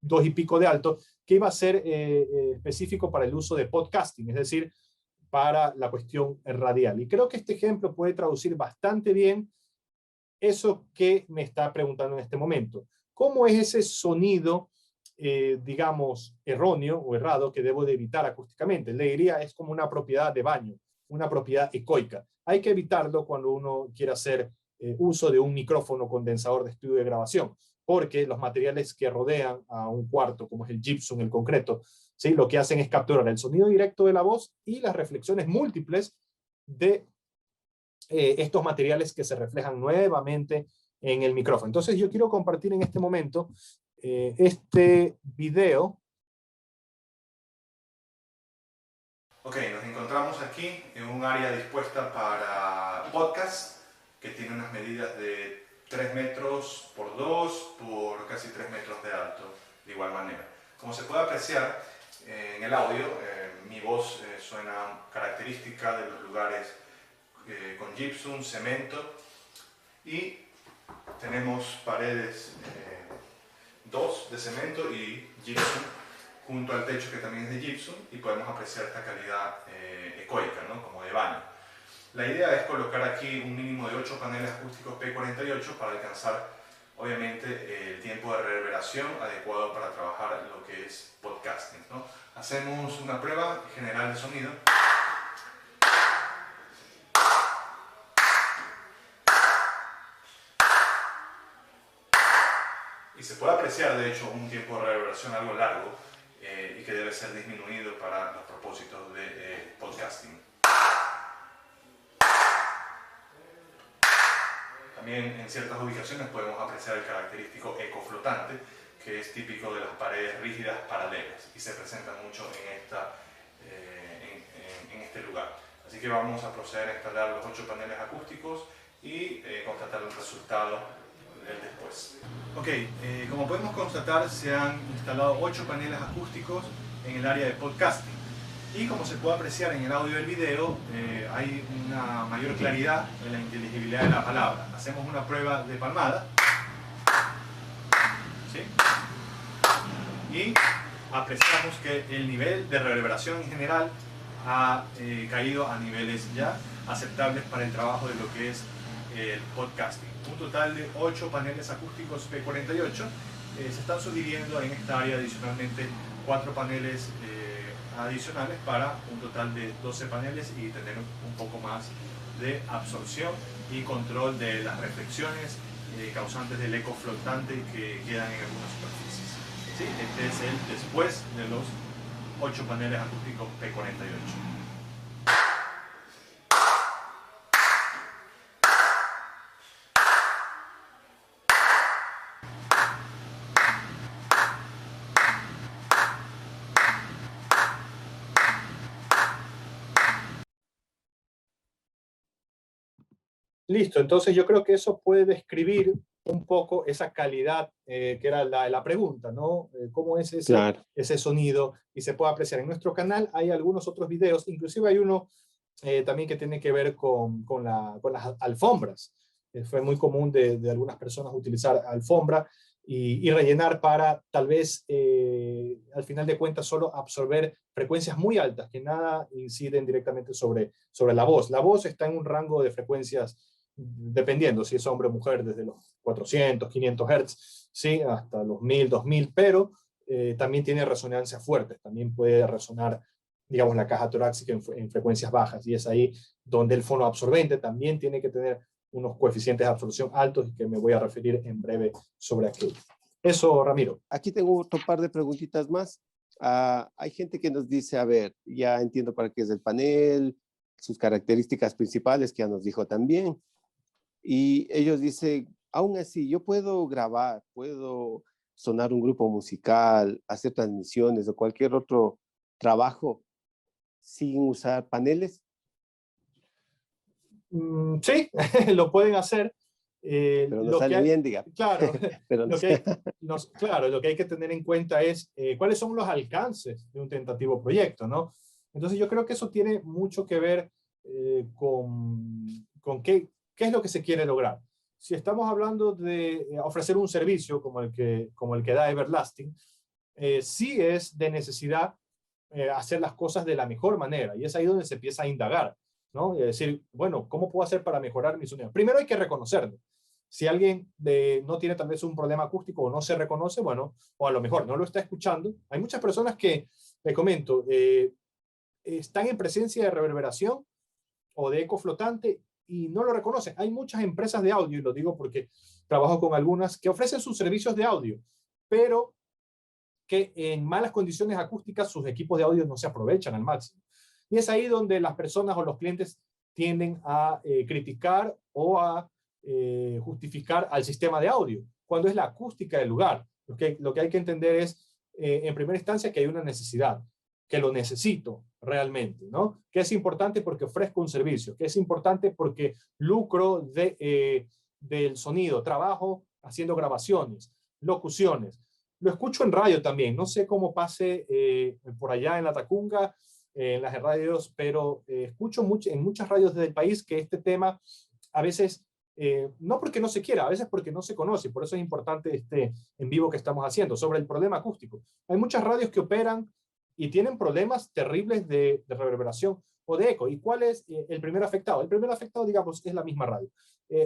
2 y pico de alto, que iba a ser específico para el uso de podcasting, es decir, para la cuestión radial. Y creo que este ejemplo puede traducir bastante bien eso que me está preguntando en este momento. ¿Cómo es ese sonido, digamos, erróneo o errado que debo de evitar acústicamente? Le diría, es como una propiedad de baño, una propiedad ecoica. Hay que evitarlo cuando uno quiere hacer uso de un micrófono condensador de estudio de grabación, porque los materiales que rodean a un cuarto, como es el gypsum, el concreto, ¿sí? Lo que hacen es capturar el sonido directo de la voz y las reflexiones múltiples de estos materiales que se reflejan nuevamente en el micrófono. Entonces yo quiero compartir en este momento este video. Ok, nos encontramos aquí en un área dispuesta para podcast que tiene unas medidas de 3 metros por 2 por casi 3 metros de alto, de igual manera. Como se puede apreciar en el audio, mi voz suena característica de los lugares con gypsum, cemento, y tenemos paredes 2 de cemento y gypsum junto al techo que también es de gypsum, y podemos apreciar esta calidad ecoica, ¿no? Como de baño. La idea es colocar aquí un mínimo de 8 paneles acústicos P48 para alcanzar obviamente el tiempo de reverberación adecuado para trabajar lo que es podcasting, ¿no? Hacemos una prueba general de sonido. Y se puede apreciar, de hecho, un tiempo de reverberación algo largo, y que debe ser disminuido para los propósitos de podcasting. También en ciertas ubicaciones podemos apreciar el característico eco flotante, que es típico de las paredes rígidas paralelas y se presenta mucho en este lugar. Así que vamos a proceder a instalar los 8 paneles acústicos y constatar el resultado del después. Ok, como podemos constatar, se han instalado 8 paneles acústicos en el área de podcasting. Y como se puede apreciar en el audio y el video, hay una mayor claridad en la inteligibilidad de la palabra. Hacemos una prueba de palmada. ¿Sí? Y apreciamos que el nivel de reverberación en general ha caído a niveles ya aceptables para el trabajo de lo que es el podcasting. Un total de 8 paneles acústicos P48 se están subdividiendo en esta área adicionalmente 4 paneles adicionales para un total de 12 paneles y tener un poco más de absorción y control de las reflexiones causantes del eco flotante que quedan en algunas superficies. ¿Sí? Este es el después de los 8 paneles acústicos P48. Listo, entonces yo creo que eso puede describir un poco esa calidad que era la pregunta, ¿no? ¿Cómo es ese sonido? Y se puede apreciar. En nuestro canal hay algunos otros videos, inclusive hay uno también que tiene que ver con las alfombras. Fue muy común de algunas personas utilizar alfombra y rellenar para tal vez al final de cuentas solo absorber frecuencias muy altas que nada inciden directamente sobre la voz. La voz está en un rango de frecuencias dependiendo si es hombre o mujer, desde los 400, 500 Hz, ¿sí? Hasta los 1000, 2000, pero también tiene resonancia fuerte, también puede resonar, digamos, la caja torácica en frecuencias bajas, y es ahí donde el fonoabsorbente también tiene que tener unos coeficientes de absorción altos, y que me voy a referir en breve sobre aquello. Eso, Ramiro. Aquí tengo otro par de preguntitas más. Hay gente que nos dice, a ver, ya entiendo para qué es el panel, sus características principales, que ya nos dijo también. Y ellos dicen, aún así, yo puedo grabar, puedo sonar un grupo musical, hacer transmisiones o cualquier otro trabajo sin usar paneles. Sí, lo pueden hacer. Pero no sale bien, digamos. Claro, Pero no claro, lo que hay que tener en cuenta es cuáles son los alcances de un tentativo proyecto, ¿no? Entonces yo creo que eso tiene mucho que ver con qué es lo que se quiere lograr. Si estamos hablando de ofrecer un servicio como el que da Everlasting, sí es de necesidad hacer las cosas de la mejor manera, y es ahí donde se empieza a indagar, ¿no? Y decir, bueno, ¿cómo puedo hacer para mejorar mi sonido? Primero hay que reconocerlo. Si alguien no tiene tal vez un problema acústico o no se reconoce, bueno, o a lo mejor no lo está escuchando. Hay muchas personas que, le comento, están en presencia de reverberación o de eco flotante y no lo reconocen. Hay muchas empresas de audio, y lo digo porque trabajo con algunas, que ofrecen sus servicios de audio, pero que en malas condiciones acústicas sus equipos de audio no se aprovechan al máximo. Y es ahí donde las personas o los clientes tienden a criticar o a justificar al sistema de audio, cuando es la acústica del lugar. Lo que hay que entender es, en primera instancia, que hay una necesidad, que lo necesito realmente, ¿no? Que es importante porque ofrezco un servicio, que es importante porque lucro del sonido, trabajo haciendo grabaciones, locuciones. Lo escucho en radio también, no sé cómo pase por allá en la Tacunga, en las radios, pero escucho en muchas radios del país que este tema a veces, no porque no se quiera, a veces porque no se conoce. Por eso es importante este en vivo que estamos haciendo sobre el problema acústico. Hay muchas radios que operan y tienen problemas terribles de reverberación o de eco. ¿Y cuál es el primer afectado? El primer afectado, digamos, es la misma radio,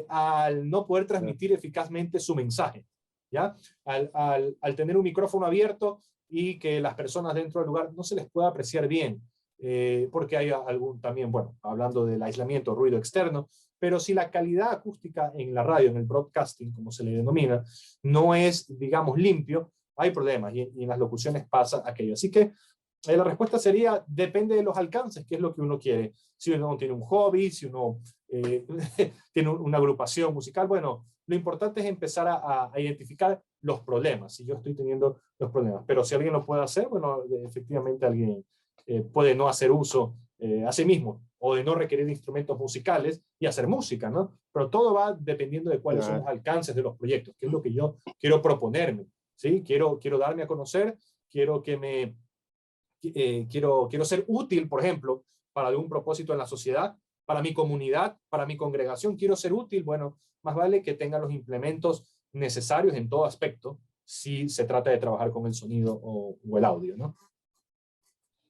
al no poder transmitir eficazmente su mensaje, ¿ya? Al tener un micrófono abierto y que las personas dentro del lugar no se les pueda apreciar bien, porque hay algún también, bueno, hablando del aislamiento, ruido externo, pero si la calidad acústica en la radio, en el broadcasting, como se le denomina, no es, digamos, limpio, hay problemas y en las locuciones pasa aquello. Así que la respuesta sería, depende de los alcances, qué es lo que uno quiere. Si uno tiene un hobby, si uno tiene una agrupación musical, bueno, lo importante es empezar a identificar los problemas, si yo estoy teniendo los problemas. Pero si alguien lo puede hacer, bueno, efectivamente alguien puede no hacer uso a sí mismo o de no requerir instrumentos musicales y hacer música, ¿no? Pero todo va dependiendo de cuáles son los alcances de los proyectos, qué es lo que yo quiero proponerme, ¿sí? Quiero darme a conocer, quiero que me quiero ser útil, por ejemplo, para algún propósito en la sociedad, para mi comunidad, para mi congregación, quiero ser útil, bueno, más vale que tenga los implementos necesarios en todo aspecto si se trata de trabajar con el sonido o el audio, ¿no?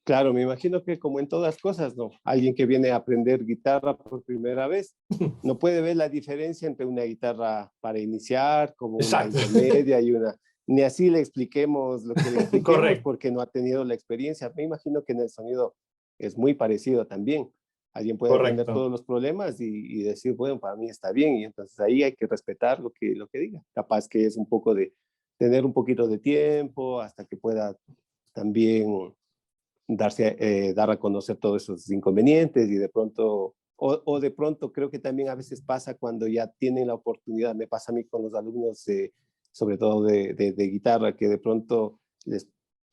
Claro, me imagino que como en todas cosas, ¿no? Alguien que viene a aprender guitarra por primera vez no puede ver la diferencia entre una guitarra para iniciar, como una Exacto. intermedia y una... Ni así le expliquemos lo que le expliquemos Correcto. porque no ha tenido la experiencia. Me imagino que en el sonido es muy parecido también. Alguien puede aprender Correcto. todos los problemas y decir, bueno, para mí está bien. Y entonces ahí hay que respetar lo que diga. Capaz que es un poco de tener un poquito de tiempo hasta que pueda también dar a conocer todos esos inconvenientes y de pronto, o de pronto creo que también a veces pasa cuando ya tienen la oportunidad, me pasa a mí con los alumnos, sobre todo de guitarra, que de pronto les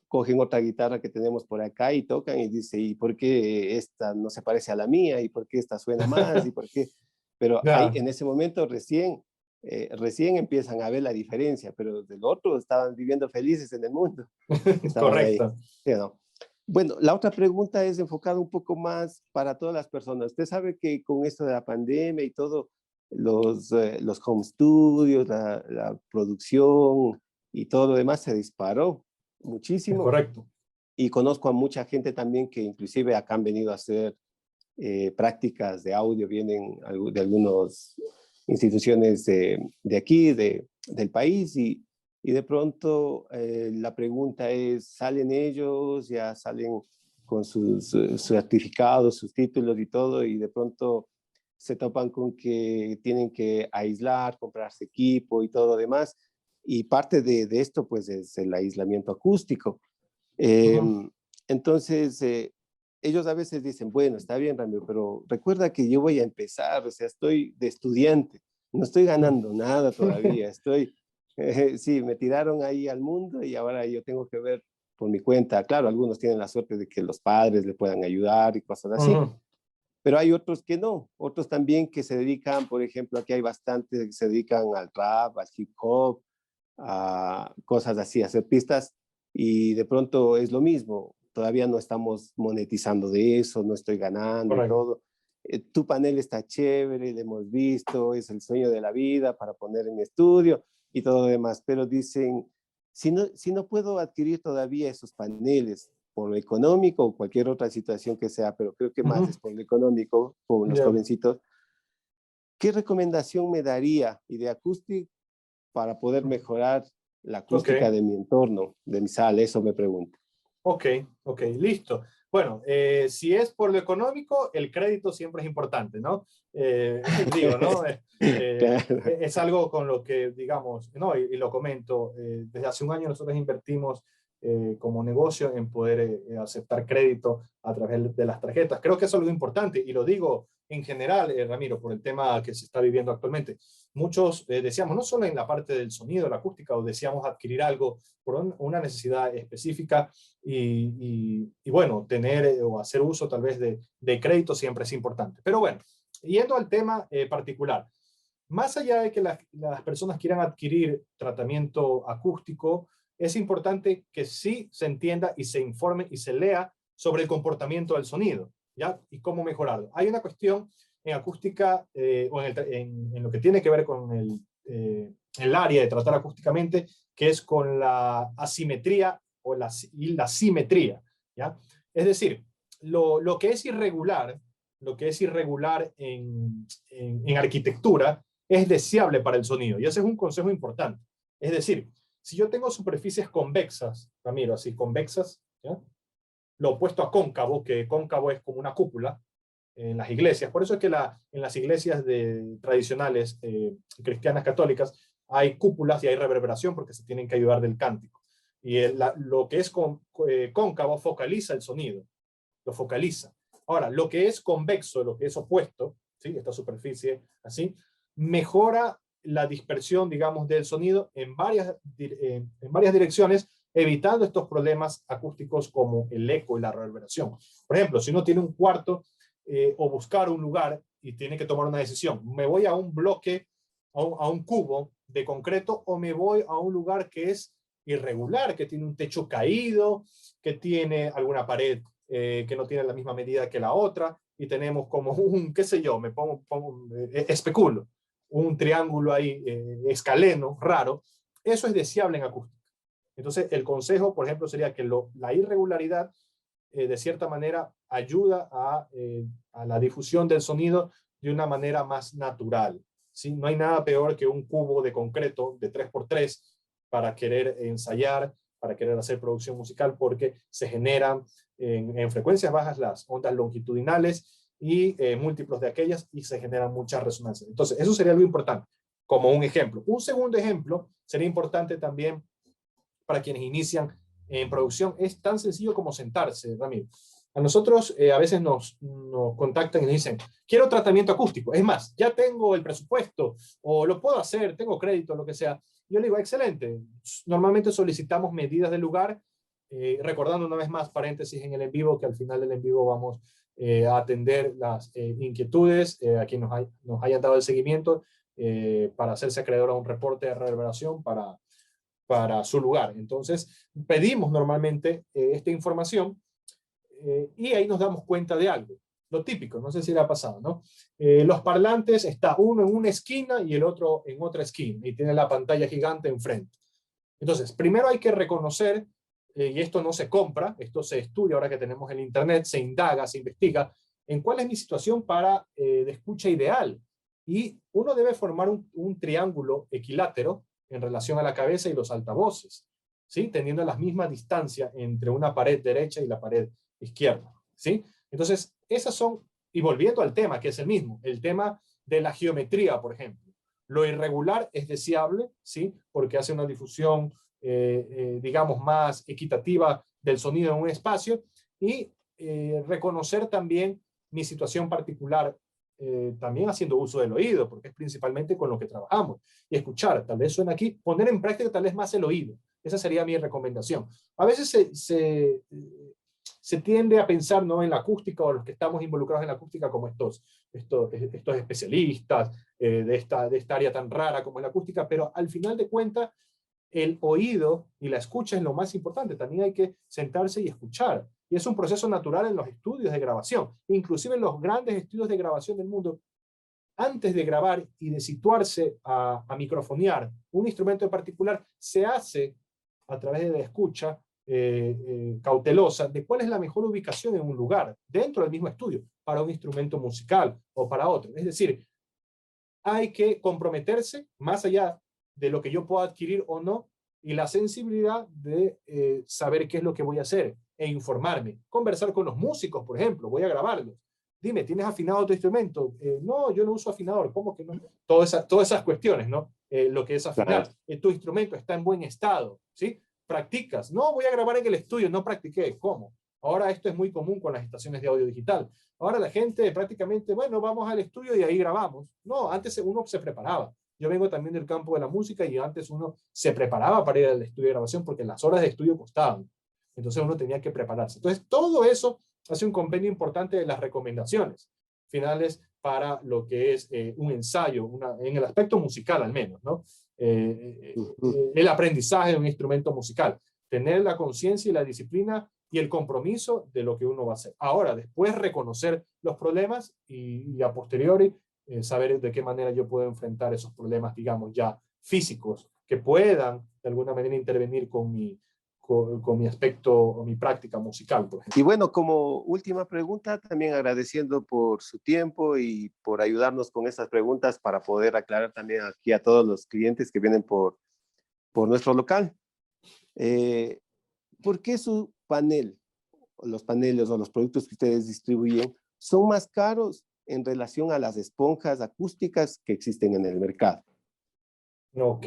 cogen otra guitarra que tenemos por acá y tocan y dice, ¿y por qué esta no se parece a la mía? ¿Y por qué esta suena más? ¿Y por qué? Pero ahí, Ya. en ese momento recién empiezan a ver la diferencia, pero del otro estaban viviendo felices en el mundo, estaban ahí, Correcto. ¿sí, no? Bueno, la otra pregunta es enfocada un poco más para todas las personas. Usted sabe que con esto de la pandemia y todo, los home studios, la producción y todo lo demás se disparó Es muchísimo. correcto. Y conozco a mucha gente también que inclusive acá han venido a hacer prácticas de audio, vienen de algunas instituciones de aquí, del país, y de pronto la pregunta es, ¿salen ellos? Ya salen con sus certificados, sus títulos y todo, y de pronto se topan con que tienen que aislar, comprarse equipo y todo lo demás, y parte de esto pues es el aislamiento acústico. Eh, entonces, ellos a veces dicen, bueno, está bien, Ramiro, pero recuerda que yo voy a empezar, o sea, estoy de estudiante, no estoy ganando nada todavía, sí, me tiraron ahí al mundo y ahora yo tengo que ver por mi cuenta. Claro, algunos tienen la suerte de que los padres le puedan ayudar y cosas así, pero hay otros que no, otros también que se dedican, por ejemplo, aquí hay bastantes que se dedican al rap, al hip hop, a cosas así, a hacer pistas, y de pronto es lo mismo, todavía no estamos monetizando de eso, no estoy ganando y Correcto. todo. Tu panel está chévere, lo hemos visto, es el sueño de la vida para poner en mi estudio y todo lo demás, pero dicen, si no puedo adquirir todavía esos paneles por lo económico o cualquier otra situación que sea, pero creo que más es por lo económico, con los Ya. jovencitos, ¿qué recomendación me daría y de acústica para poder mejorar la Ok. acústica de mi entorno, de mi sala? Eso me pregunto. Ok, ok, listo. Bueno, si es por lo económico, el crédito siempre es importante, ¿no? Digo, ¿no? Claro. Es algo con lo que, digamos, ¿no? Y lo comento, desde hace un año nosotros invertimos como negocio en poder aceptar crédito a través de las tarjetas. Creo que eso es algo importante y lo digo en general, Ramiro, por el tema que se está viviendo actualmente. Muchos decíamos, no solo en la parte del sonido, la acústica, o decíamos adquirir algo por una necesidad específica y bueno, tener o hacer uso tal vez de crédito siempre es importante. Pero bueno, yendo al tema particular, más allá de que las personas quieran adquirir tratamiento acústico, es importante que sí se entienda y se informe y se lea sobre el comportamiento del sonido, ¿ya? Y cómo mejorarlo. Hay una cuestión en acústica o en lo que tiene que ver con el área de tratar acústicamente, que es con la asimetría y la simetría, ¿ya? Es decir, lo que es irregular, en arquitectura, es deseable para el sonido. Y ese es un consejo importante. Es decir, si yo tengo superficies convexas, Ramiro, así convexas, ¿ya? Lo opuesto a cóncavo, que cóncavo es como una cúpula en las iglesias. Por eso es que en las iglesias tradicionales cristianas católicas hay cúpulas y hay reverberación porque se tienen que ayudar del cántico. Y lo que es cóncavo focaliza el sonido, lo focaliza. Ahora, lo que es convexo, lo que es opuesto, ¿sí? Esta superficie así, mejora la dispersión, digamos, del sonido en varias direcciones, evitando estos problemas acústicos como el eco y la reverberación. Por ejemplo, si uno tiene un cuarto o buscar un lugar y tiene que tomar una decisión, me voy a un bloque, a un cubo de concreto, o me voy a un lugar que es irregular, que tiene un techo caído, que tiene alguna pared que no tiene la misma medida que la otra, y tenemos como un, qué sé yo, especulo, un triángulo ahí escaleno, raro. Eso es deseable en acústica. Entonces, el consejo, por ejemplo, sería que la irregularidad, de cierta manera, ayuda a la difusión del sonido de una manera más natural, ¿sí? No hay nada peor que un cubo de concreto de 3x3 para querer ensayar, para querer hacer producción musical, porque se generan en frecuencias bajas las ondas longitudinales y múltiplos de aquellas, y se generan muchas resonancias. Entonces, eso sería algo importante, como un ejemplo. Un segundo ejemplo sería importante también para quienes inician en producción. Es tan sencillo como sentarse, Ramiro. A nosotros a veces nos contactan y nos dicen, quiero tratamiento acústico. Es más, ya tengo el presupuesto, o lo puedo hacer, tengo crédito, lo que sea. Yo le digo, excelente. Normalmente solicitamos medidas del lugar, recordando una vez más, paréntesis en el en vivo, que al final del en vivo vamos a atender las inquietudes a quienes nos hayan dado el seguimiento para hacerse acreedor a un reporte de reverberación para su lugar. Entonces, pedimos normalmente esta información y ahí nos damos cuenta de algo. Lo típico, no sé si le ha pasado, ¿no? Los parlantes, está uno en una esquina y el otro en otra esquina, y tiene la pantalla gigante enfrente. Entonces, primero hay que reconocer, y esto no se compra, esto se estudia ahora que tenemos el internet, se indaga, se investiga, en cuál es mi situación de escucha ideal. Y uno debe formar un triángulo equilátero en relación a la cabeza y los altavoces, ¿sí? Teniendo la misma distancia entre una pared derecha y la pared izquierda, ¿sí? Entonces, esas son, y volviendo al tema, que es el mismo, el tema de la geometría, por ejemplo. Lo irregular es deseable, ¿sí? Porque hace una difusión, digamos, más equitativa del sonido en un espacio, y reconocer también mi situación particular, también haciendo uso del oído, porque es principalmente con lo que trabajamos, y escuchar, tal vez suena aquí, poner en práctica tal vez más el oído. Esa sería mi recomendación. A veces se tiende a pensar, ¿no?, en la acústica, o los que estamos involucrados en la acústica, como estos especialistas de esta área tan rara como es la acústica, pero al final de cuentas, el oído y la escucha es lo más importante. También hay que sentarse y escuchar. Y es un proceso natural en los estudios de grabación. Inclusive en los grandes estudios de grabación del mundo, antes de grabar y de situarse a microfonear un instrumento en particular, se hace a través de la escucha cautelosa de cuál es la mejor ubicación en un lugar, dentro del mismo estudio, para un instrumento musical o para otro. Es decir, hay que comprometerse más allá de lo que yo pueda adquirir o no, y la sensibilidad de saber qué es lo que voy a hacer e informarme. Conversar con los músicos, por ejemplo, voy a grabarlos. Dime, ¿tienes afinado tu instrumento? No, yo no uso afinador. ¿Cómo que no? Todas esas cuestiones, ¿no? Lo que es afinar. Claro. Tu instrumento está en buen estado, ¿sí? Practicas. No, voy a grabar en el estudio, no practiqué. ¿Cómo? Ahora esto es muy común con las estaciones de audio digital. Ahora la gente prácticamente, bueno, vamos al estudio y ahí grabamos. No, antes uno se preparaba. Yo vengo también del campo de la música, y antes uno se preparaba para ir al estudio de grabación, porque las horas de estudio costaban. Entonces uno tenía que prepararse. Entonces todo eso hace un compendio importante de las recomendaciones finales para lo que es un ensayo, en el aspecto musical al menos, ¿no? El aprendizaje de un instrumento musical. Tener la conciencia y la disciplina y el compromiso de lo que uno va a hacer. Ahora, después reconocer los problemas y a posteriori saber de qué manera yo puedo enfrentar esos problemas, digamos, ya físicos, que puedan de alguna manera intervenir con mi aspecto o mi práctica musical, por ejemplo. Y bueno, como última pregunta, también agradeciendo por su tiempo y por ayudarnos con estas preguntas para poder aclarar también aquí a todos los clientes que vienen por nuestro local. ¿Por qué su panel, los paneles o los productos que ustedes distribuyen, son más caros en relación a las esponjas acústicas que existen en el mercado? Ok,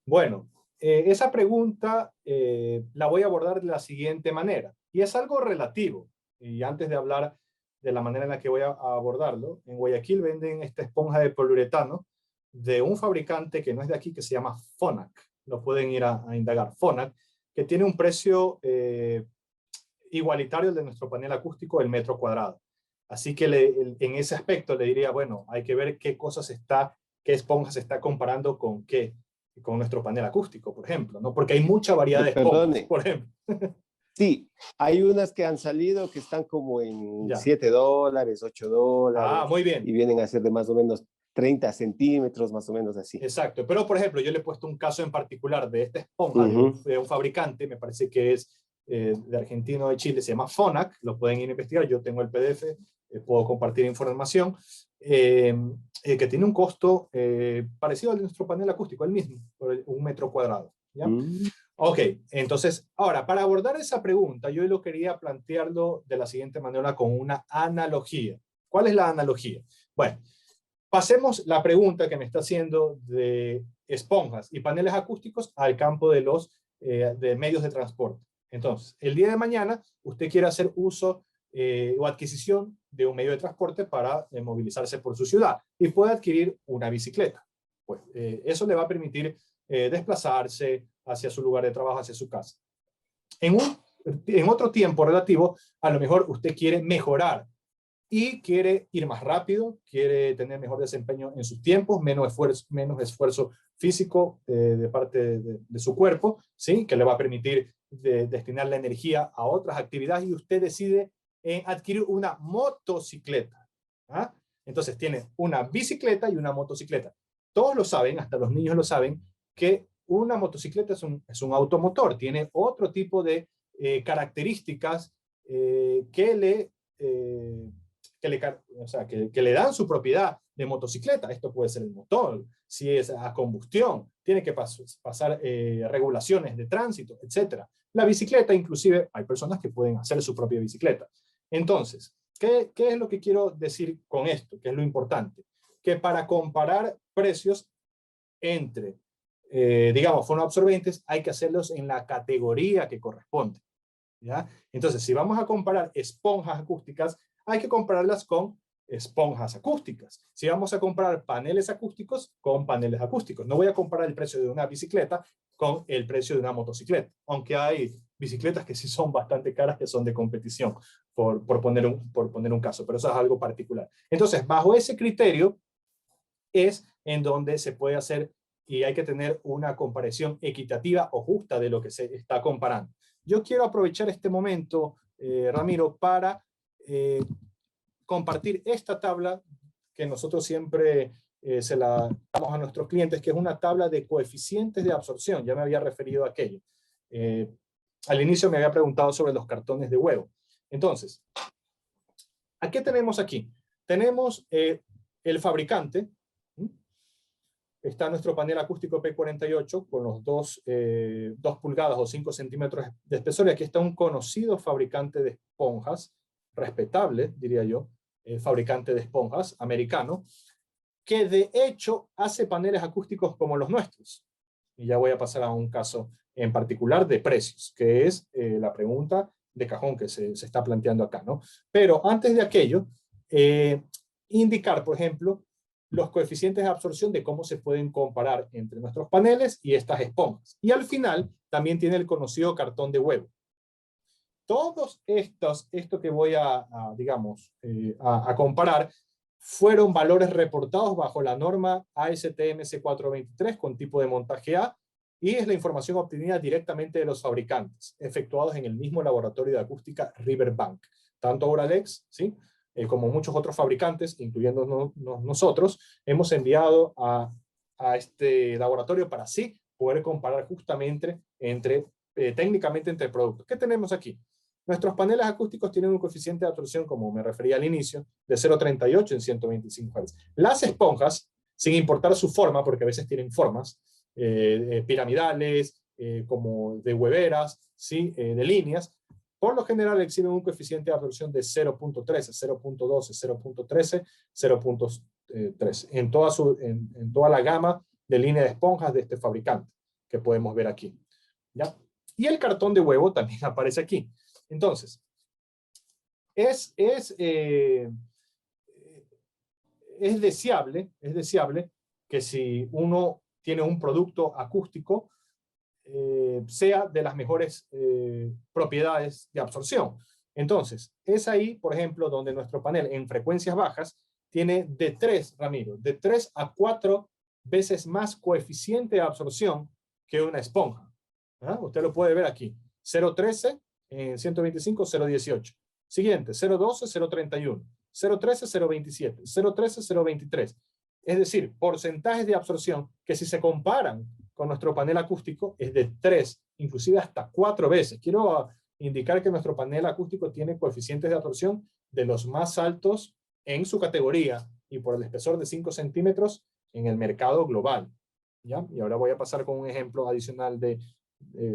bueno, esa pregunta la voy a abordar de la siguiente manera, y es algo relativo. Y antes de hablar de la manera en la que voy a abordarlo, en Guayaquil venden esta esponja de poliuretano de un fabricante que no es de aquí, que se llama Phonak. Lo pueden ir a indagar. Phonak, que tiene un precio igualitario al de nuestro panel acústico del metro cuadrado. Así que en ese aspecto le diría, bueno, hay que ver qué qué esponja se está comparando con qué, con nuestro panel acústico, por ejemplo, ¿no? Porque hay mucha variedad de esponjas, Perdone. por ejemplo. Sí, hay unas que han salido que están como en Ya. $7, Ah, $8, muy y bien. vienen a ser de más o menos 30 centímetros, más o menos así. Exacto. Pero, por ejemplo, yo le he puesto un caso en particular de esta esponja Ujú. de un fabricante, me parece que es de Argentina o de Chile, se llama Phonak, lo pueden ir a investigar, yo tengo el PDF, puedo compartir información, que tiene un costo parecido al de nuestro panel acústico, el mismo, por un metro cuadrado. ¿Ya? Mm. Ok, entonces, ahora, para abordar esa pregunta, yo lo quería plantearlo de la siguiente manera con una analogía. ¿Cuál es la analogía? Bueno, pasemos la pregunta que me está haciendo de esponjas y paneles acústicos al campo de los de medios de transporte. Entonces, el día de mañana, usted quiere hacer uso o adquisición de un medio de transporte para movilizarse por su ciudad y puede adquirir una bicicleta. Pues eso le va a permitir desplazarse hacia su lugar de trabajo, hacia su casa. En otro tiempo relativo, a lo mejor usted quiere mejorar y quiere ir más rápido, quiere tener mejor desempeño en sus tiempos, menos esfuerzo físico de parte de su cuerpo, ¿sí? Que le va a permitir destinar la energía a otras actividades y usted decide adquirir una motocicleta. ¿Ah? Entonces tiene una bicicleta y una motocicleta. Todos lo saben, hasta los niños lo saben, que una motocicleta es un automotor, tiene otro tipo de características eh, o sea, que le dan su propiedad de motocicleta. Esto puede ser el motor, si es a combustión, tiene que pasar regulaciones de tránsito, etc. La bicicleta, inclusive, hay personas que pueden hacer su propia bicicleta. Entonces, ¿qué es lo que quiero decir con esto? ¿Qué es lo importante? Que para comparar precios entre, digamos, fonoabsorbentes, hay que hacerlos en la categoría que corresponde. ¿Ya? Entonces, si vamos a comparar esponjas acústicas, hay que compararlas con esponjas acústicas. Si vamos a comparar paneles acústicos, con paneles acústicos. No voy a comparar el precio de una bicicleta con el precio de una motocicleta, aunque hay bicicletas que sí son bastante caras, que son de competición, por poner un caso, pero eso es algo particular. Entonces, bajo ese criterio es en donde se puede hacer y hay que tener una comparación equitativa o justa de lo que se está comparando. Yo quiero aprovechar este momento, Ramiro, para compartir esta tabla que nosotros siempre se la damos a nuestros clientes, que es una tabla de coeficientes de absorción. Ya me había referido a aquello. Al inicio me había preguntado sobre los cartones de huevo. Entonces, ¿a qué tenemos aquí? Tenemos el fabricante. Está nuestro panel acústico P48 con los 2 pulgadas o 5 centímetros de espesor. Y aquí está un conocido fabricante de esponjas, respetable, diría yo, fabricante de esponjas, americano, que de hecho hace paneles acústicos como los nuestros. Y ya voy a pasar a un caso en particular de precios, que es la pregunta de cajón que se está planteando acá, ¿no? Pero antes de aquello, indicar, por ejemplo, los coeficientes de absorción de cómo se pueden comparar entre nuestros paneles y estas esponjas. Y al final también tiene el conocido cartón de huevo. Todos esto que voy digamos, a comparar, fueron valores reportados bajo la norma ASTM C423 con tipo de montaje A, y es la información obtenida directamente de los fabricantes, efectuados en el mismo laboratorio de acústica Riverbank. Tanto Auralex, ¿sí? Como muchos otros fabricantes, incluyendo nosotros, hemos enviado a este laboratorio para así poder comparar justamente técnicamente entre productos. ¿Qué tenemos aquí? Nuestros paneles acústicos tienen un coeficiente de absorción, como me refería al inicio, de 0,38 en 125 Hz. Las esponjas, sin importar su forma, porque a veces tienen formas piramidales, como de hueveras, ¿sí? De líneas, por lo general exhiben un coeficiente de absorción de 0.13, 0.12, 0.13, 0.13 en toda la gama de línea de esponjas de este fabricante, que podemos ver aquí. ¿Ya? Y el cartón de huevo también aparece aquí. Entonces, es deseable que si uno tiene un producto acústico, sea de las mejores propiedades de absorción. Entonces, es ahí, por ejemplo, donde nuestro panel en frecuencias bajas tiene de 3, Ramiro, de 3 a 4 veces más coeficiente de absorción que una esponja. ¿Ah? Usted lo puede ver aquí. 0.13 en 125, 0.18. Siguiente, 0.12, 0.31. 0.13, 0.27. 0.13, 0.23. Es decir, porcentajes de absorción que si se comparan con nuestro panel acústico es de 3, inclusive hasta 4 veces. Quiero indicar que nuestro panel acústico tiene coeficientes de absorción de los más altos en su categoría y por el espesor de 5 centímetros en el mercado global. ¿Ya? Y ahora voy a pasar con un ejemplo adicional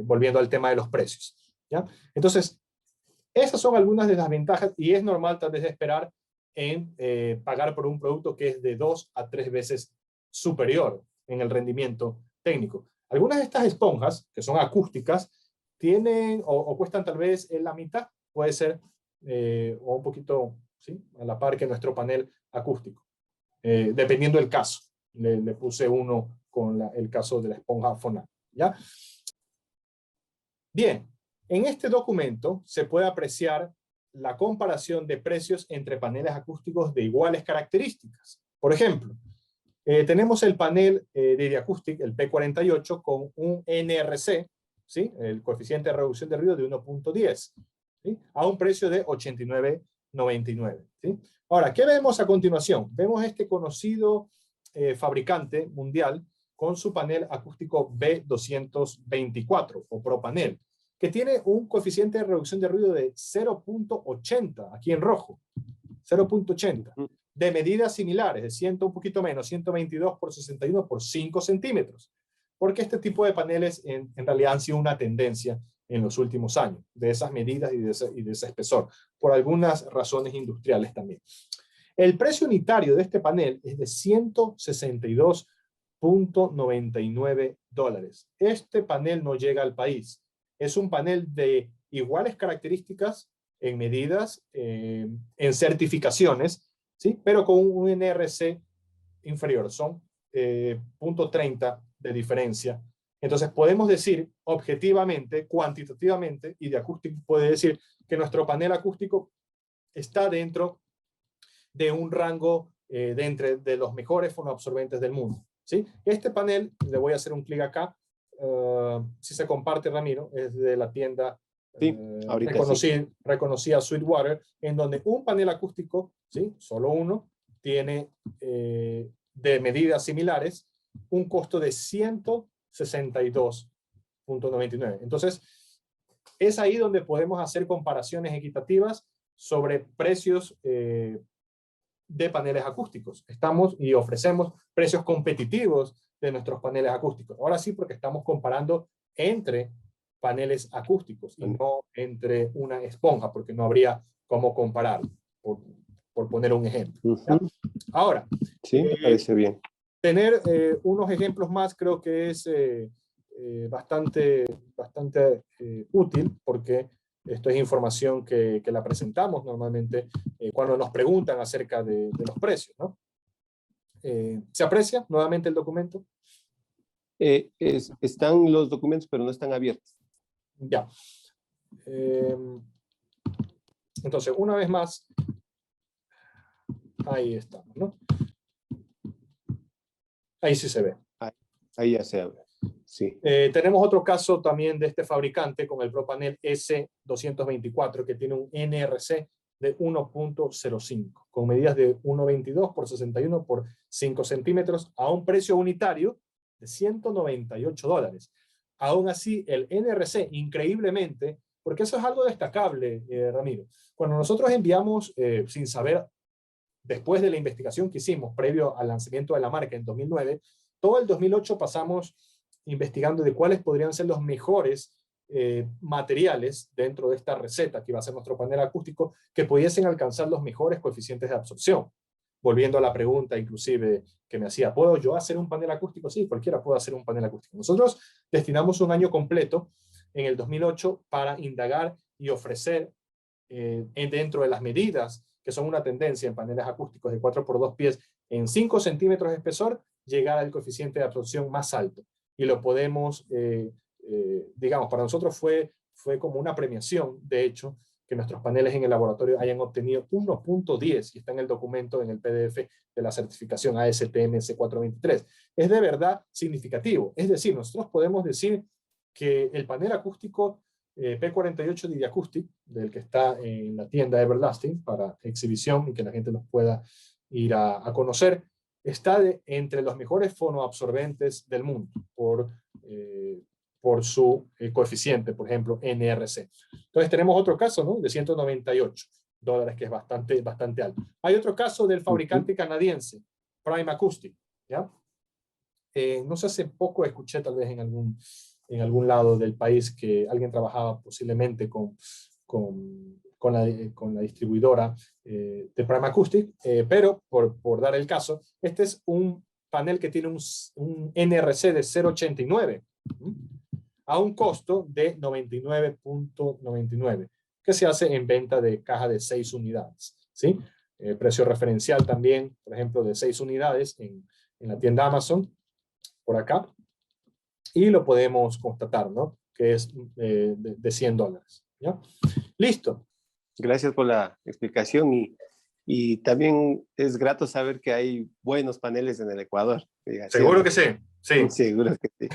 volviendo al tema de los precios. ¿Ya? Entonces, esas son algunas de las ventajas y es normal tal vez esperar en pagar por un producto que es de 2 a 3 veces superior en el rendimiento técnico. Algunas de estas esponjas, que son acústicas, tienen o cuestan tal vez en la mitad, puede ser, o un poquito, ¿sí?, a la par que nuestro panel acústico, dependiendo del caso. Le puse uno con el caso de la esponja Fonar, ¿ya? Bien, en este documento se puede apreciar la comparación de precios entre paneles acústicos de iguales características. Por ejemplo, tenemos el panel de Ideacustic, el P48, con un NRC, ¿sí?, el coeficiente de reducción de ruido de 1.10, ¿sí?, a un precio de $89.99. ¿Sí? Ahora, ¿qué vemos a continuación? Vemos este conocido fabricante mundial con su panel acústico B224 o ProPanel, que tiene un coeficiente de reducción de ruido de 0.80, aquí en rojo, 0.80, de medidas similares, de 100, un poquito menos, 122 por 61 por 5 centímetros, porque este tipo de paneles en realidad han sido una tendencia en los últimos años, de esas medidas y de ese espesor, por algunas razones industriales también. El precio unitario de este panel es de $162.99. Este panel no llega al país. Es un panel de iguales características en medidas, en certificaciones, ¿sí?, pero con un NRC inferior. Son 0.30 de diferencia. Entonces podemos decir objetivamente, cuantitativamente, y de acústico puede decir que nuestro panel acústico está dentro de un rango de los mejores fonoabsorbentes del mundo, ¿sí? Este panel, le voy a hacer un clic acá, si se comparte, Ramiro, es de la tienda reconocida Sweetwater, en donde un panel acústico, ¿sí?, solo uno, tiene de medidas similares un costo de $162.99. Entonces, es ahí donde podemos hacer comparaciones equitativas sobre precios de paneles acústicos. Estamos y ofrecemos precios competitivos de nuestros paneles acústicos. Ahora sí, porque estamos comparando entre paneles acústicos y no entre una esponja, porque no habría cómo comparar, por poner un ejemplo. ¿Ya? Ahora, sí, me parece bien. Tener unos ejemplos más creo que es bastante útil, porque esto es información que la presentamos normalmente cuando nos preguntan acerca de los precios, ¿no? ¿Se aprecia nuevamente el documento? Están los documentos, pero no están abiertos. Ya. Entonces, una vez más, ahí estamos, ¿no? Ahí sí se ve. Ahí ya se abre. Sí. Tenemos otro caso también de este fabricante con el ProPanel S224, que tiene un NRC de 1.05, con medidas de 1.22 por 61 por 5 centímetros, a un precio unitario de $198. Aún así, el NRC, increíblemente, porque eso es algo destacable, Ramiro, cuando nosotros enviamos, sin saber, después de la investigación que hicimos previo al lanzamiento de la marca en 2009, todo el 2008 pasamos investigando de cuáles podrían ser los mejores materiales dentro de esta receta que iba a ser nuestro panel acústico, que pudiesen alcanzar los mejores coeficientes de absorción. volviendo a la pregunta inclusive que me hacía, ¿puedo yo hacer un panel acústico? Sí, cualquiera puede hacer un panel acústico. Nosotros destinamos un año completo en el 2008 para indagar y ofrecer dentro de las medidas que son una tendencia en paneles acústicos de 4x2 pies en 5 centímetros de espesor, llegar al coeficiente de absorción más alto. Y lo podemos, digamos, para nosotros fue como una premiación, de hecho, que nuestros paneles en el laboratorio hayan obtenido 1.10, y está en el documento, en el PDF de la certificación ASTM C423. Es de verdad significativo. Es decir, nosotros podemos decir que el panel acústico P48 de Acoustic, del que está en la tienda Everlasting para exhibición y que la gente los pueda ir a conocer, está entre los mejores fonoabsorbentes del mundo por su coeficiente, por ejemplo, NRC. Entonces tenemos otro caso, ¿no?, de $198, que es bastante alto. Hay otro caso del fabricante canadiense, Prime Acoustic, ¿ya? No sé, hace poco escuché tal vez en algún lado del país que alguien trabajaba posiblemente con la distribuidora de Prime Acoustic, pero por dar el caso, este es un panel que tiene un NRC de 0.89 a un costo de 99.99, que se hace en venta de caja de 6 unidades, ¿sí? Precio referencial también, por ejemplo, de 6 unidades en la tienda Amazon, por acá, y lo podemos constatar, ¿no?, que es de $100, ¿ya? Listo. Gracias por la explicación y también es grato saber que hay buenos paneles en el Ecuador. Seguro que sí, sí. Seguro que sí.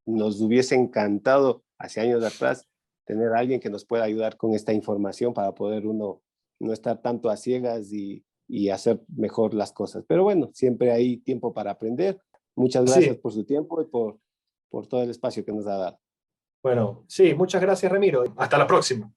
Nos hubiese encantado hace años atrás tener a alguien que nos pueda ayudar con esta información para poder uno no estar tanto a ciegas y hacer mejor las cosas. Pero bueno, siempre hay tiempo para aprender. Muchas gracias por su tiempo y por todo el espacio que nos ha dado. Bueno, sí, muchas gracias, Ramiro. Hasta la próxima.